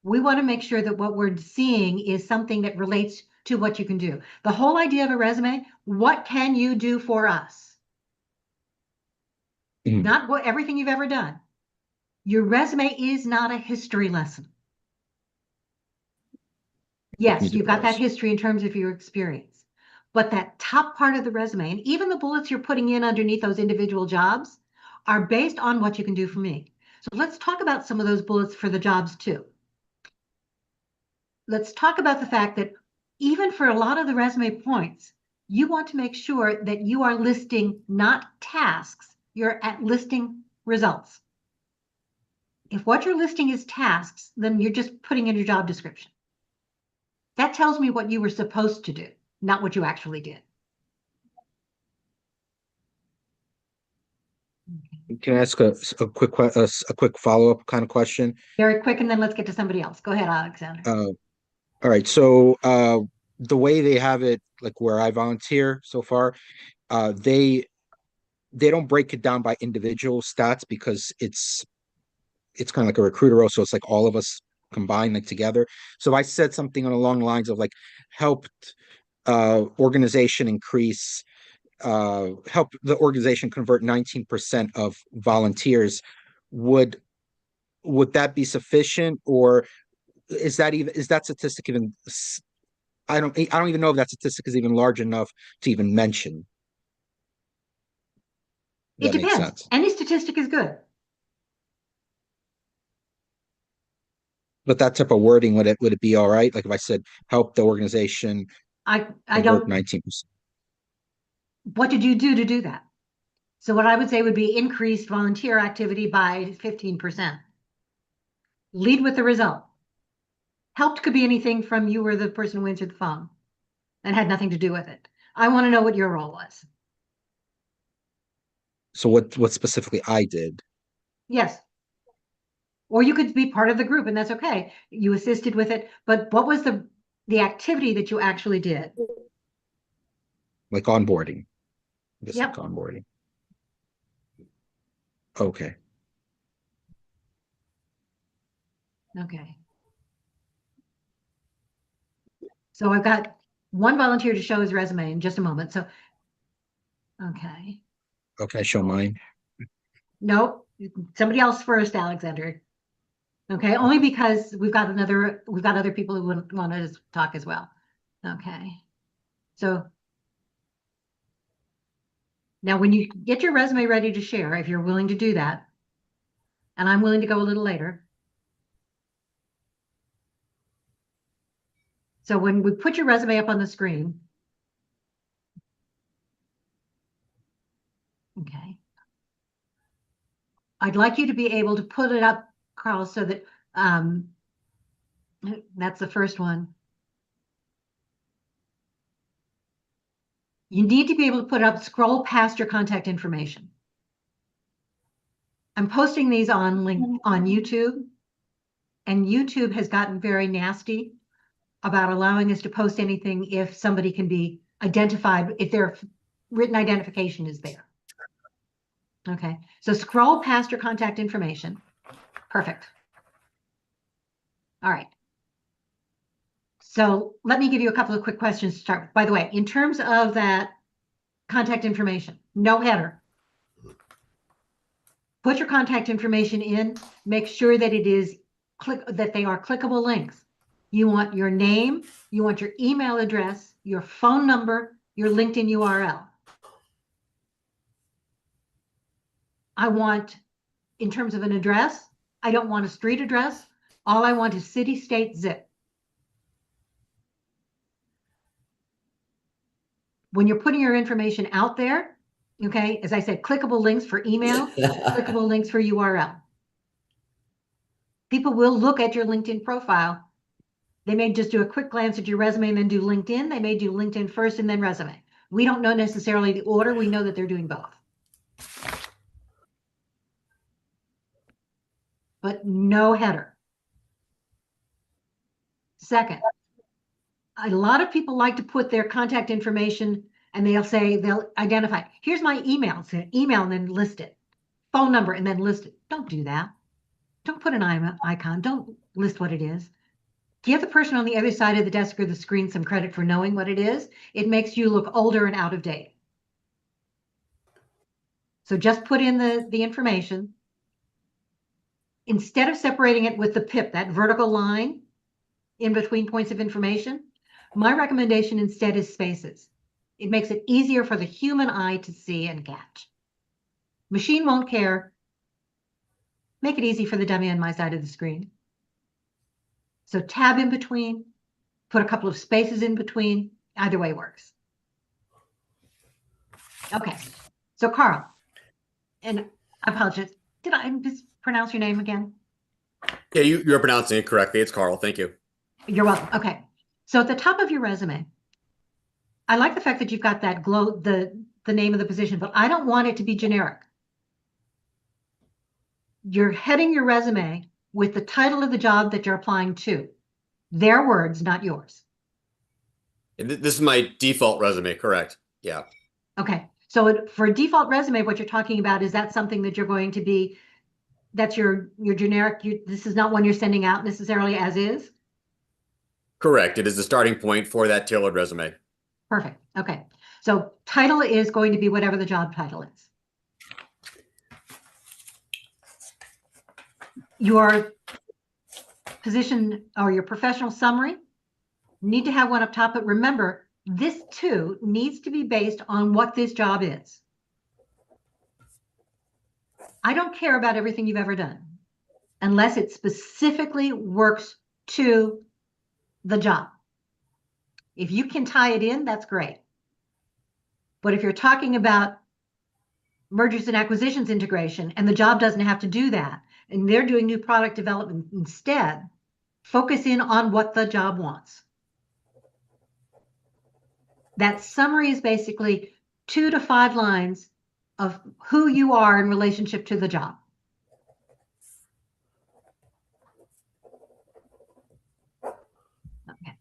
We want to make sure that what we're seeing is something that relates to what you can do. The whole idea of a resume, what can you do for us? Not what everything you've ever done. Your resume is not a history lesson. Yes, you've got that history in terms of your experience, but that top part of the resume, and even the bullets you're putting in underneath those individual jobs, are based on what you can do for me. So let's talk about some of those bullets for the jobs too. Let's talk about the fact that even for a lot of the resume points, you want to make sure that you are listing not tasks, you're listing results. If what you're listing is tasks, then you're just putting in your job description. That tells me what you were supposed to do, not what you actually did. Can I ask a quick follow-up kind of question? Very quick, and then let's get to somebody else. Go ahead, Alexander. All right. So the way they have it, like where I volunteer so far, they don't break it down by individual stats because it's kind of like a recruiter role. So it's like all of us combined like together. So I said something along the lines of like helped organization increase, help the organization convert 19% of volunteers. Would that be sufficient, or is that statistic even? I don't even know if that statistic is even large enough to even mention. It depends. Any statistic is good. But that type of wording, would it be all right? Like if I said help the organization, I don't. 19%. What did you do to do that? So what I would say would be increased volunteer activity by 15%. Lead with the result. Helped could be anything from you were the person who answered the phone and had nothing to do with it. I want to know what your role was. So what specifically I did? Yes. Or you could be part of the group and that's okay. You assisted with it, but what was the activity that you actually did? Like onboarding. Yep. Like onboarding. Okay. Okay. So I've got one volunteer to show his resume in just a moment. So, okay. Okay, show mine. Nope. Somebody else first, Alexander. Okay, only because we've got other people who want to talk as well. Okay. So now when you get your resume ready to share, if you're willing to do that, and I'm willing to go a little later. So when we put your resume up on the screen, okay, I'd like you to be able to put it up, Carl, so that that's the first one. You need to be able to put it up, scroll past your contact information. I'm posting these on YouTube, and YouTube has gotten very nasty about allowing us to post anything if somebody can be identified, if their written identification is there. Okay, so scroll past your contact information. Perfect. All right. So let me give you a couple of quick questions to start with. By the way, in terms of that contact information, no header. Put your contact information in, make sure that it is that they are clickable links. You want your name, you want your email address, your phone number, your LinkedIn URL. I want, in terms of an address, I don't want a street address. All I want is city, state, zip. When you're putting your information out there, okay, as I said, clickable links for email, clickable links for URL. People will look at your LinkedIn profile. They may just do a quick glance at your resume and then do LinkedIn. They may do LinkedIn first and then resume. We don't know necessarily the order. We know that they're doing both. But no header. Second, a lot of people like to put their contact information and they'll identify, here's my email, so email and then list it, phone number and then list it. Don't do that. Don't put an icon. Don't list what it is. Give the person on the other side of the desk or the screen some credit for knowing what it is. It makes you look older and out of date. So just put in the information. Instead of separating it with the PIP, that vertical line in between points of information, my recommendation instead is spaces. It makes it easier for the human eye to see and catch. Machine won't care. Make it easy for the dummy on my side of the screen. So tab in between, put a couple of spaces in between, either way works. Okay, so Carl, and I apologize, did I mispronounce your name again? Yeah, you're pronouncing it correctly. It's Carl. Thank you. You're welcome. Okay, so at the top of your resume, I like the fact that you've got that the name of the position, but I don't want it to be generic. You're heading your resume with the title of the job that you're applying to. Their words, not yours. This is my default resume, correct? Yeah. Okay, so for a default resume, what you're talking about, is that something that you're going to be, that's your generic, this is not one you're sending out necessarily as is? Correct. It is the starting point for that tailored resume. Perfect. Okay, so title is going to be whatever the job title is. Your position or your professional summary, need to have one up top, but remember, this too needs to be based on what this job is. I don't care about everything you've ever done unless it specifically works to the job. If you can tie it in, that's great. But if you're talking about mergers and acquisitions integration and the job doesn't have to do that, and they're doing new product development instead, focus in on what the job wants. That summary is basically 2 to 5 lines of who you are in relationship to the job. Okay.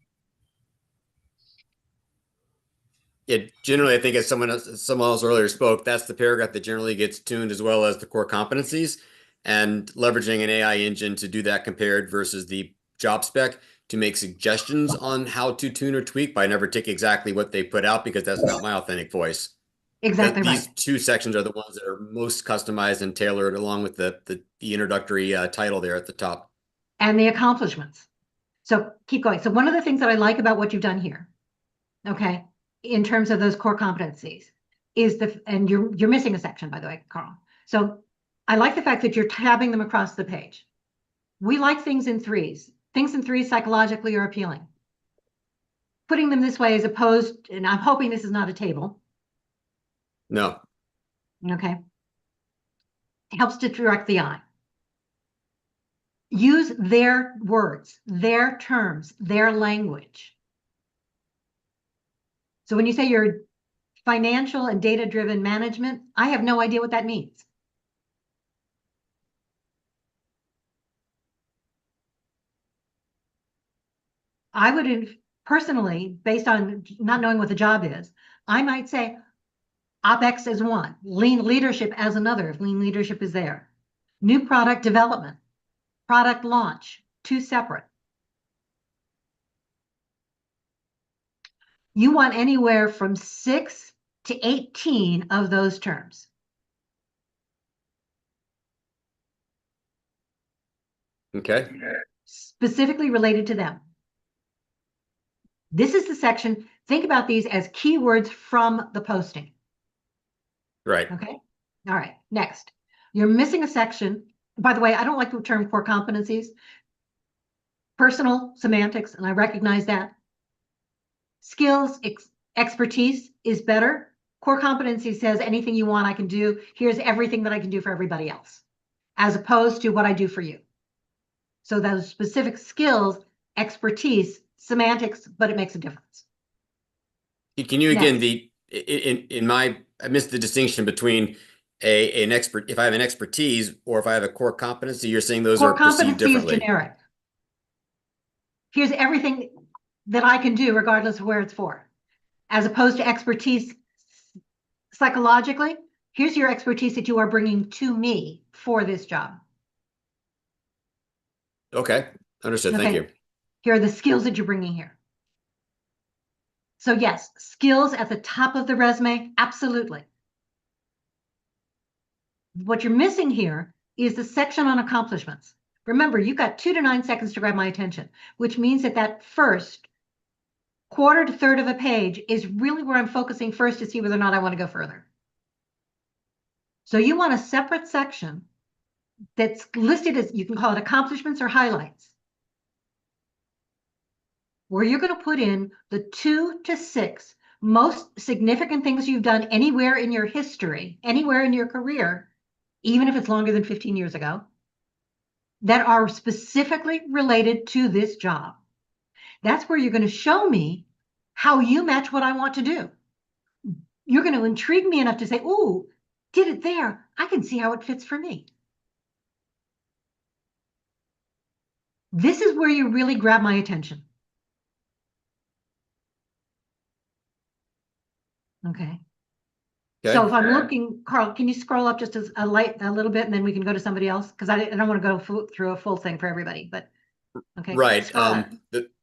Yeah, generally, I think as someone else earlier spoke, that's the paragraph that generally gets tuned, as well as the core competencies, and leveraging an AI engine to do that compared versus the job spec to make suggestions on how to tune or tweak, but I never take exactly what they put out because that's not my authentic voice. Exactly right. These 2 sections are the ones that are most customized and tailored, along with the introductory title there at the top. And the accomplishments. So keep going. So one of the things that I like about what you've done here, okay, in terms of those core competencies, is and you're missing a section, by the way, Carl. So I like the fact that you're tabbing them across the page. We like things in threes. Things in threes psychologically are appealing. Putting them this way as opposed, and I'm hoping this is not a table. No. Okay. It helps to direct the eye. Use their words, their terms, their language. So when you say you're financial and data-driven management, I have no idea what that means. I would personally, based on not knowing what the job is, I might say OpEx as one, lean leadership as another, if lean leadership is there. New product development, product launch, two separate. You want anywhere from 6 to 18 of those terms. Okay. Specifically related to them. This is the section. Think about these as keywords from the posting. Right. Okay. All right. Next, you're missing a section. By the way, I don't like the term core competencies. Personal semantics, and I recognize that. Skills, expertise is better. Core competency says anything you want, I can do. Here's everything that I can do for everybody else, as opposed to what I do for you. So those specific skills, expertise, semantics, but it makes a difference. Can you again, Next. I missed the distinction between an expert, if I have an expertise or if I have a core competency, you're saying those are Core perceived competency is differently. generic. Here's everything that I can do regardless of where it's for. As opposed to expertise psychologically, here's your expertise that you are bringing to me for this job. Okay, understood. Thank you. Here are the skills that you're bringing here. So yes, skills at the top of the resume, absolutely. What you're missing here is the section on accomplishments. Remember, you've got 2 to 9 seconds to grab my attention, which means that that first quarter to third of a page is really where I'm focusing first to see whether or not I want to go further. So you want a separate section that's listed as, you can call it accomplishments or highlights, where you're going to put in the 2 to 6 most significant things you've done anywhere in your history, anywhere in your career, even if it's longer than 15 years ago, that are specifically related to this job. That's where you're going to show me how you match what I want to do. You're going to intrigue me enough to say, ooh, did it there. I can see how it fits for me. This is where you really grab my attention. Okay. So if I'm looking, Carl, can you scroll up just a little bit, and then we can go to somebody else? Because I don't want to go through a full thing for everybody, but okay. Right.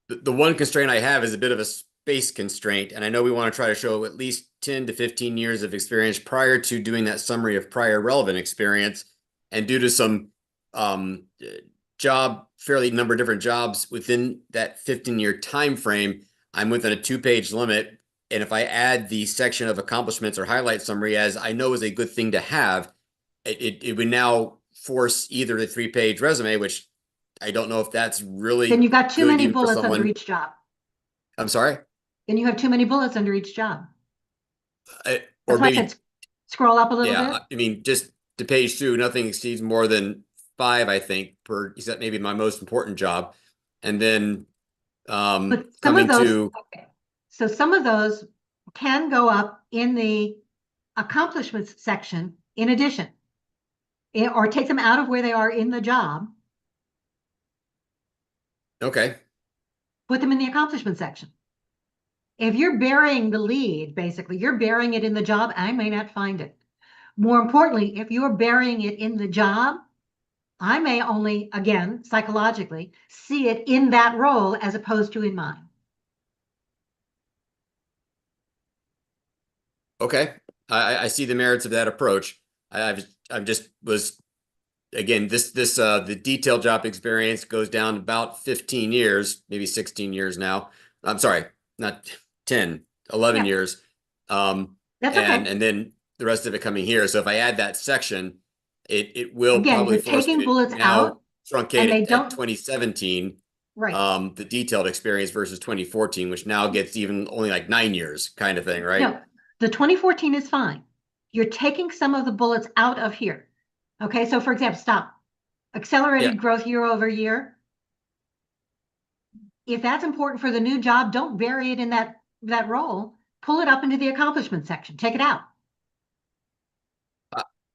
The one constraint I have is a bit of a space constraint, and I know we want to try to show at least 10 to 15 years of experience prior to doing that summary of prior relevant experience. And due to some fairly number of different jobs within that 15-year time frame, I'm within a 2-page limit. And if I add the section of accomplishments or highlight summary, as I know is a good thing to have, it would now force either the 3-page resume, which I don't know if that's really. Then you've got too good many even for bullets someone. under each job. I'm sorry? Then you have too many bullets under each job. Or That's why I maybe, said scroll up a little yeah, bit. I mean, just to page 2, nothing exceeds more than 5, I think, per, except maybe my most important job. And then But some coming of those, to, okay. So some of those can go up in the accomplishments section in addition, or take them out of where they are in the job, okay, put them in the accomplishment section. If you're burying the lead, basically, you're burying it in the job, I may not find it. More importantly, if you're burying it in the job, I may only, again, psychologically, see it in that role as opposed to in mine. okay, I see the merits of that approach. I'm just was, again, the detailed job experience goes down about 15 years, maybe 16 years now. I'm sorry, not 10, 11 years. That's okay. And then the rest of it coming here. So if I add that section, it will Again, probably you're force me taking to bullets now out, truncate and they it don't- at 2017. Right. The detailed experience versus 2014, which now gets even only like 9 years kind of thing, right? No, the 2014 is fine. You're taking some of the bullets out of here. Okay, so for example, stop. Accelerated growth year over year. If that's important for the new job, don't bury it in that role. Pull it up into the accomplishment section. Take it out.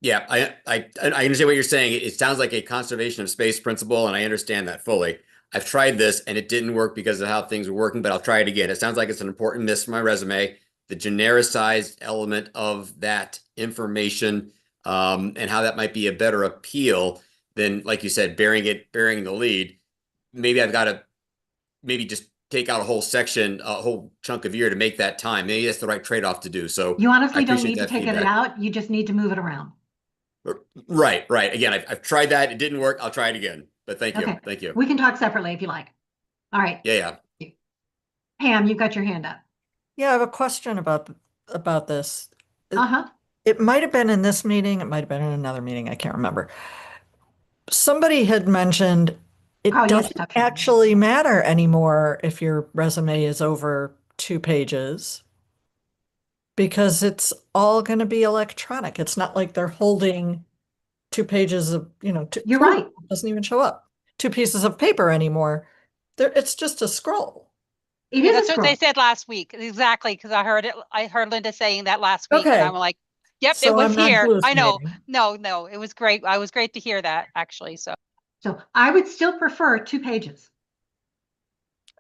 Yeah, I understand what you're saying. It sounds like a conservation of space principle, and I understand that fully. I've tried this and it didn't work because of how things were working, but I'll try it again. It sounds like it's an important miss for my resume. The genericized element of that information, and how that might be a better appeal than, like you said, burying the lead. Maybe I've got to just take out a whole section, a whole chunk of year to make that time. Maybe that's the right trade-off to do. So You honestly I don't appreciate need to that take it feedback. out. You just need to move it around. Right. Again, I've tried that. It didn't work. I'll try it again. But thank you. Okay. Thank you. We can talk separately if you like. All right. Yeah. Pam, you've got your hand up. Yeah, I have a question about this. Uh-huh. It might have been in this meeting, it might have been in another meeting, I can't remember. Somebody had mentioned it doesn't actually matter anymore if your resume is over 2 pages because it's all going to be electronic. It's not like they're holding 2 pages of, You're right. It doesn't even show up. 2 pieces of paper anymore. It's just a scroll. It is That's what they said last week. Exactly, because I heard Linda saying that last week, and Okay. I'm like, yep, So it was I'm not here. I know. hallucinating. No, it was great. I was great to hear that actually. So I would still prefer 2 pages.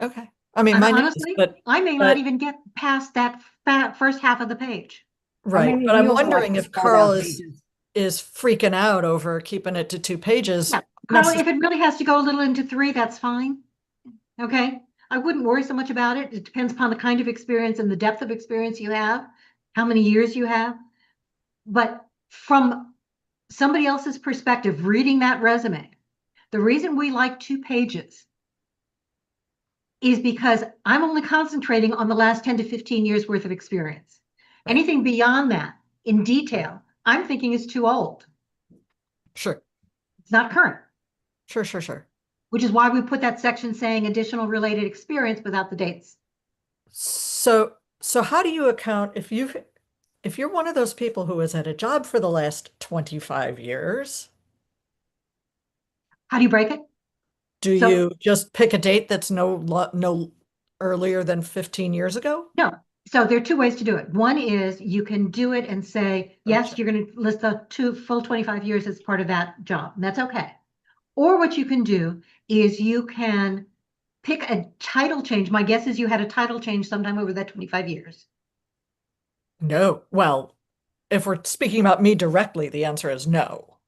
Okay. I mean, And mine is, honestly, but I may not even get past that first half of the page. right. But I'm wondering if Carl is freaking out over keeping it to 2 pages. Yeah. Carl, if it really has to go a little into 3, that's fine. Okay. I wouldn't worry so much about it. It depends upon the kind of experience and the depth of experience you have, how many years you have. But from somebody else's perspective, reading that resume, the reason we like 2 pages is because I'm only concentrating on the last 10 to 15 years worth of experience. Anything beyond that in detail, I'm thinking is too old. Sure. It's not current. Sure. Which is why we put that section saying additional related experience without the dates. So how do you account if you're one of those people who has had a job for the last 25 years? How do you break it? Do you just pick a date that's no earlier than 15 years ago? No. So there are 2 ways to do it. One is you can do it and say, yes, you're going to list the full 25 years as part of that job. And that's okay. Or what you can do is you can pick a title change. My guess is you had a title change sometime over that 25 years. No. Well, if we're speaking about me directly, the answer is no.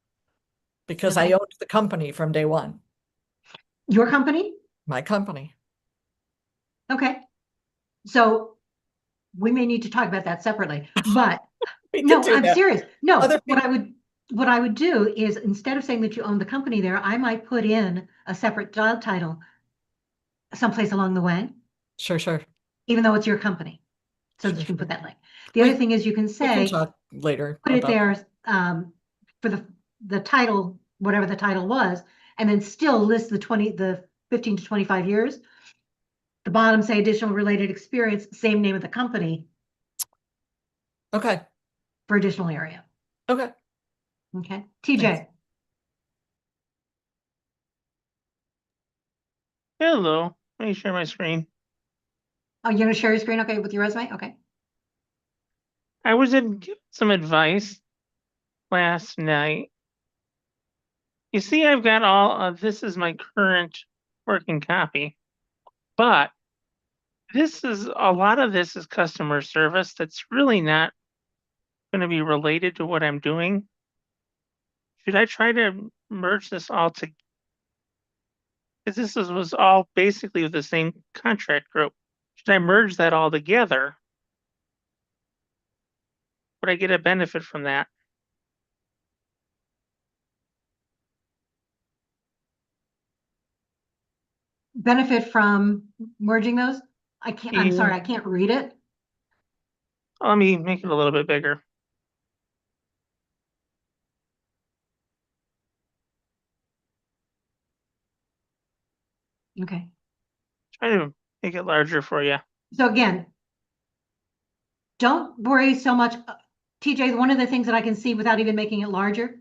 Because I owned the company from day one. Your company? My company. Okay. So we may need to talk about that separately, but no, I'm serious. No, what I would do is instead of saying that you own the company there, I might put in a separate job title someplace along the way. Sure. Even though it's your company. So that you can put that link. The other thing is you can say, we can talk later put it about there for the title, whatever the title was, and then still list the 15 to 25 years. The bottom say additional related experience, same name of the company. Okay. For additional area. Okay. Okay. TJ. Thanks. Hello. Let me share my screen. Oh, you're going to share your screen? Okay, with your resume? Okay. I was given some advice last night. You see, I've got all of this is my current working copy, but a lot of this is customer service that's really not going to be related to what I'm doing. Should I try to merge this all together? Because this was all basically with the same contract group. Should I merge that all together? Would I get a benefit from that? Benefit from merging those? I'm sorry, I can't read it. Let me make it a little bit bigger. Okay. Try to make it larger for you. So again, don't worry so much. TJ, one of the things that I can see without even making it larger,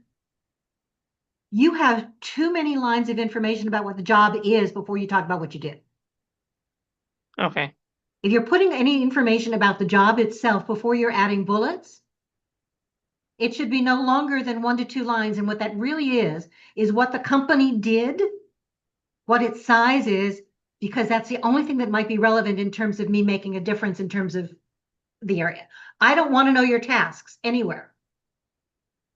you have too many lines of information about what the job is before you talk about what you did. Okay. If you're putting any information about the job itself before you're adding bullets, it should be no longer than 1 to 2 lines. And what that really is what the company did what its size is, because that's the only thing that might be relevant in terms of me making a difference in terms of the area. I don't want to know your tasks anywhere.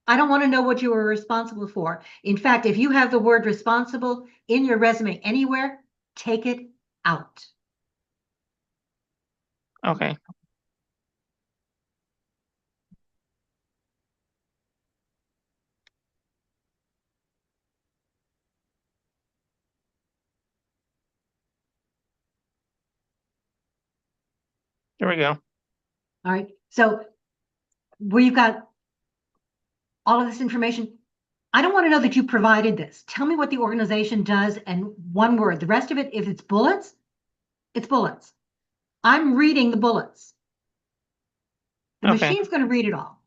I don't want to know what you were responsible for. In fact, if you have the word responsible in your resume anywhere, take it out. Okay. There we go. All right. So where you've got all of this information, I don't want to know that you provided this. Tell me what the organization does and one word. The rest of it, if it's bullets, it's bullets. I'm reading the bullets. The Okay. machine's going to read it all.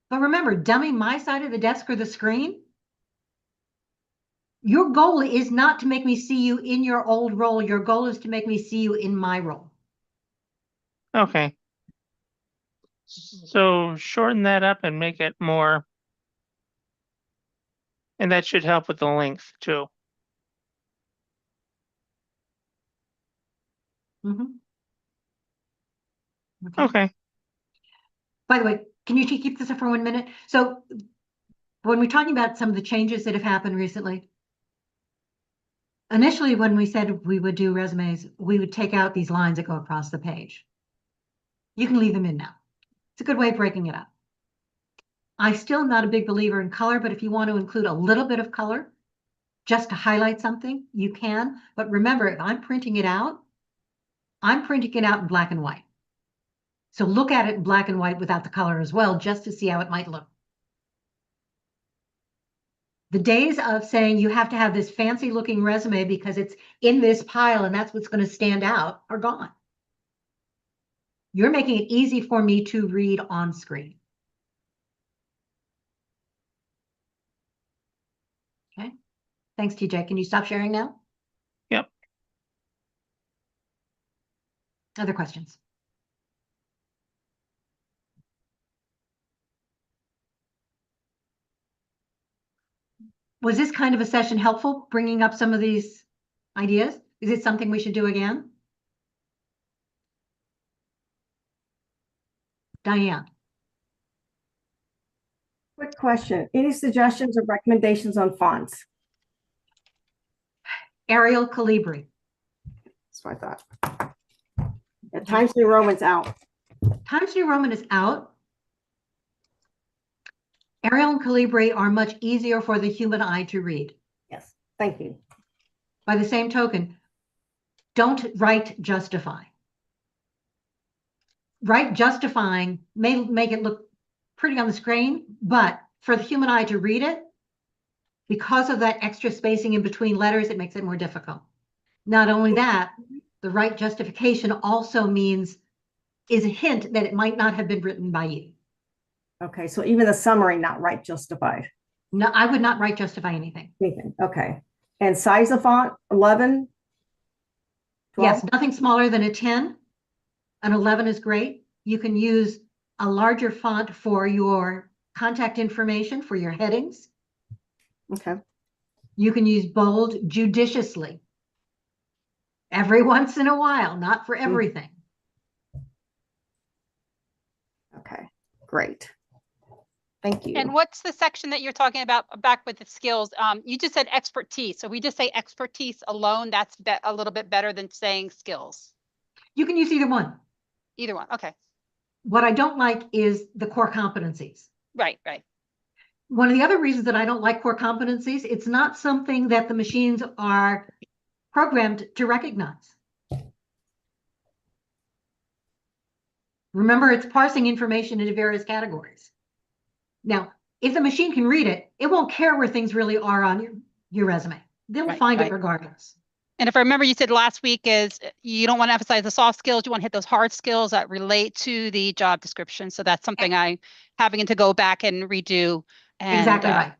But remember, dummy my side of the desk or the screen. Your goal is not to make me see you in your old role. Your goal is to make me see you in my role. Okay. So shorten that up and make it more. And that should help with the length too. Mm-hmm. Okay. By the way, can you keep this up for 1 minute? So when we're talking about some of the changes that have happened recently, initially when we said we would do resumes, we would take out these lines that go across the page. You can leave them in now. It's a good way of breaking it up. I'm still not a big believer in color, but if you want to include a little bit of color just to highlight something, you can. But remember, if I'm printing it out, I'm printing it out in black and white. So look at it in black and white without the color as well, just to see how it might look. The days of saying you have to have this fancy looking resume because it's in this pile and that's what's going to stand out are gone. You're making it easy for me to read on screen. Okay. Thanks, TJ. Can you stop sharing now? Yep. Other questions? Was this kind of a session helpful, bringing up some of these ideas? Is it something we should do again? Diane. Quick question. Any suggestions or recommendations on fonts? Arial Calibri. That's what I thought. Yeah, Times New Roman's out. Times New Roman is out. Arial and Calibri are much easier for the human eye to read. Yes, thank you. By the same token, don't write justify. Write justifying may make it look pretty on the screen, but for the human eye to read it, because of that extra spacing in between letters, it makes it more difficult. Not only that, the right justification also is a hint that it might not have been written by you. Okay, so even the summary, not write justified. No, I would not write justify anything. Okay. And size of font, 11? 12? Yes, nothing smaller than a 10. An 11 is great. You can use a larger font for your contact information, for your headings. Okay. You can use bold judiciously. Every once in a while, not for everything. Okay, great. Thank you. And what's the section that you're talking about back with the skills? You just said expertise. So we just say expertise alone. That's a little bit better than saying skills. You can use either one. Either one. Okay. What I don't like is the core competencies. Right, right. One of the other reasons that I don't like core competencies, it's not something that the machines are programmed to recognize. Remember, it's parsing information into various categories. Now, if the machine can read it, it won't care where things really are on your resume. They'll find it regardless. And if I remember, you said last week is you don't want to emphasize the soft skills. You want to hit those hard skills that relate to the job description. So that's something I'm having to go back and redo. And, exactly right.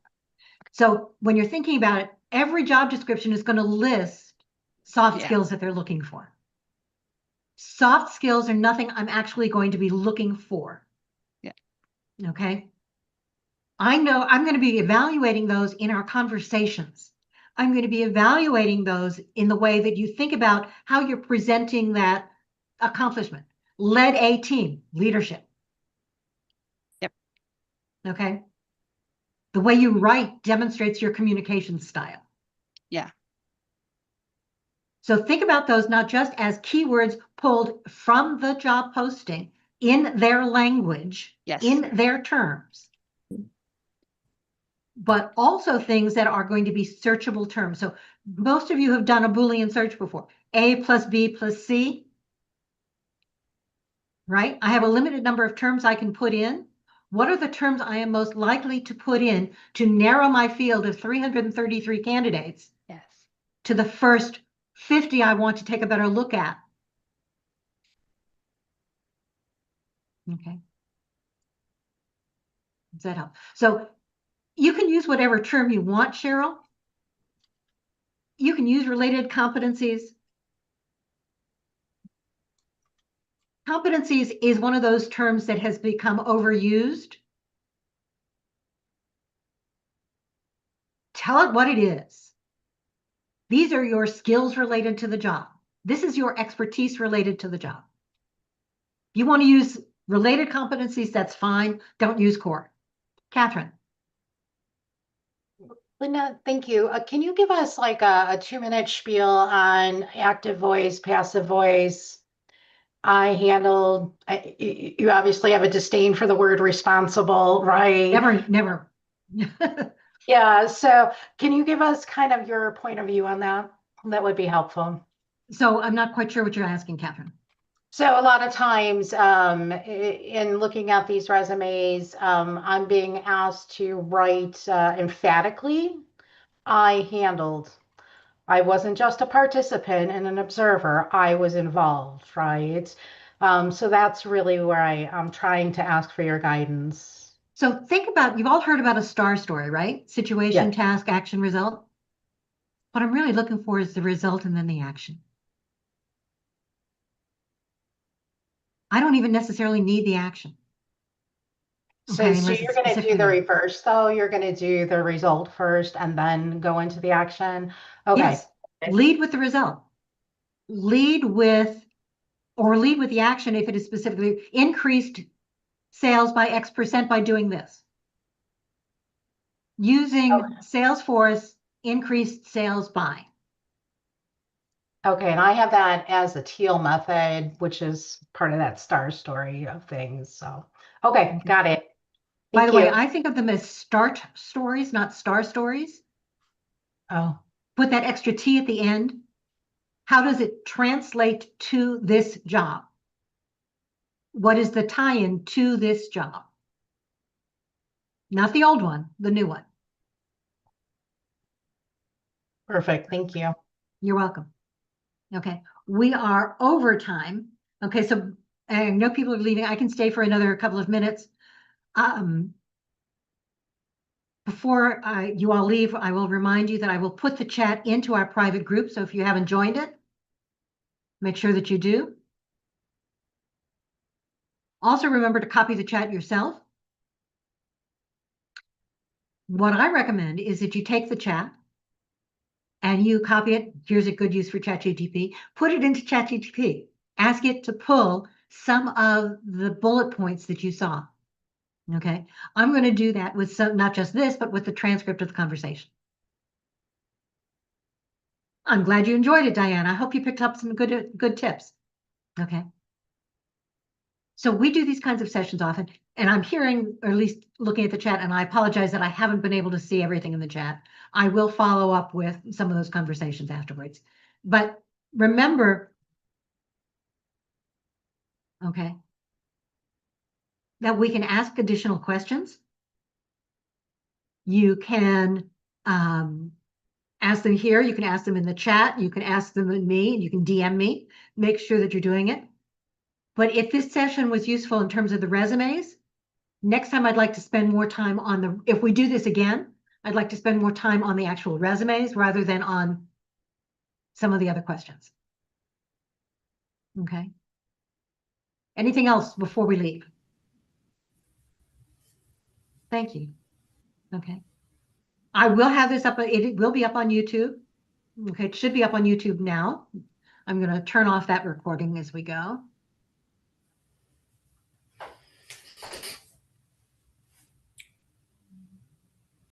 So when you're thinking about it, every job description is going to list soft skills that they're looking for. Soft skills are nothing I'm actually going to be looking for. Yeah. Okay. I know I'm going to be evaluating those in our conversations, I'm going to be evaluating those in the way that you think about how you're presenting that accomplishment. Led a team, leadership. Yep. Okay. The way you write demonstrates your communication style. Yeah. So think about those not just as keywords pulled from the job posting in their language, Yes. in their terms, but also things that are going to be searchable terms. So most of you have done a Boolean search before. A plus B plus C, right? I have a limited number of terms I can put in. What are the terms I am most likely to put in to narrow my field of 333 candidates? Yes. To the first 50 I want to take a better look at? Okay. Does that help? So you can use whatever term you want, Cheryl. You can use related competencies. Competencies is one of those terms that has become overused. Tell it what it is. These are your skills related to the job. This is your expertise related to the job. If you want to use related competencies, that's fine. Don't use core. Catherine. Linda, thank you. Can you give us like a 2-minute spiel on active voice, passive voice? You obviously have a disdain for the word responsible, right? Never. Yeah, so can you give us kind of your point of view on that? That would be helpful. So I'm not quite sure what you're asking, Catherine. So a lot of times in looking at these resumes, I'm being asked to write emphatically, I handled. I wasn't just a participant and an observer, I was involved, right? So that's really where I'm trying to ask for your guidance. So think about, you've all heard about a STAR story, right? Situation, task, action, result. What I'm really looking for is the result and then the action. I don't even necessarily need the action. So you're going to do the reverse, though? You're going to do the result first and then go into the action? Okay. Yes. Lead with the result. Lead with the action if it is specifically increased sales by X% by doing this. Using Salesforce, increased sales by. Okay, and I have that as the teal method, which is part of that STAR story of things. So, okay, got it. By the way, I think of them as start stories, not STAR stories. Oh. Put that extra T at the end. How does it translate to this job? What is the tie-in to this job? Not the old one, the new one. Perfect. Thank you. You're welcome. Okay, we are over time. Okay, so I know people are leaving. I can stay for another couple of minutes. Before you all leave, I will remind you that I will put the chat into our private group. So if you haven't joined it, make sure that you do. Also remember to copy the chat yourself. What I recommend is that you take the chat and you copy it. Here's a good use for ChatGPT. Put it into ChatGPT. Ask it to pull some of the bullet points that you saw. Okay, I'm going to do that with some, not just this, but with the transcript of the conversation. I'm glad you enjoyed it, Diane. I hope you picked up some good tips. Okay. So we do these kinds of sessions often, and I'm hearing, or at least looking at the chat, and I apologize that I haven't been able to see everything in the chat. I will follow up with some of those conversations afterwards. But remember, okay, that we can ask additional questions. You can ask them here. You can ask them in the chat. You can ask them in me. You can DM me. Make sure that you're doing it. But if this session was useful in terms of the resumes, next time I'd like to spend more time on the, if we do this again, I'd like to spend more time on the actual resumes rather than on some of the other questions. Okay. Anything else before we leave? Thank you. Okay. I will have this up, it will be up on YouTube. Okay, it should be up on YouTube now. I'm going to turn off that recording as we go.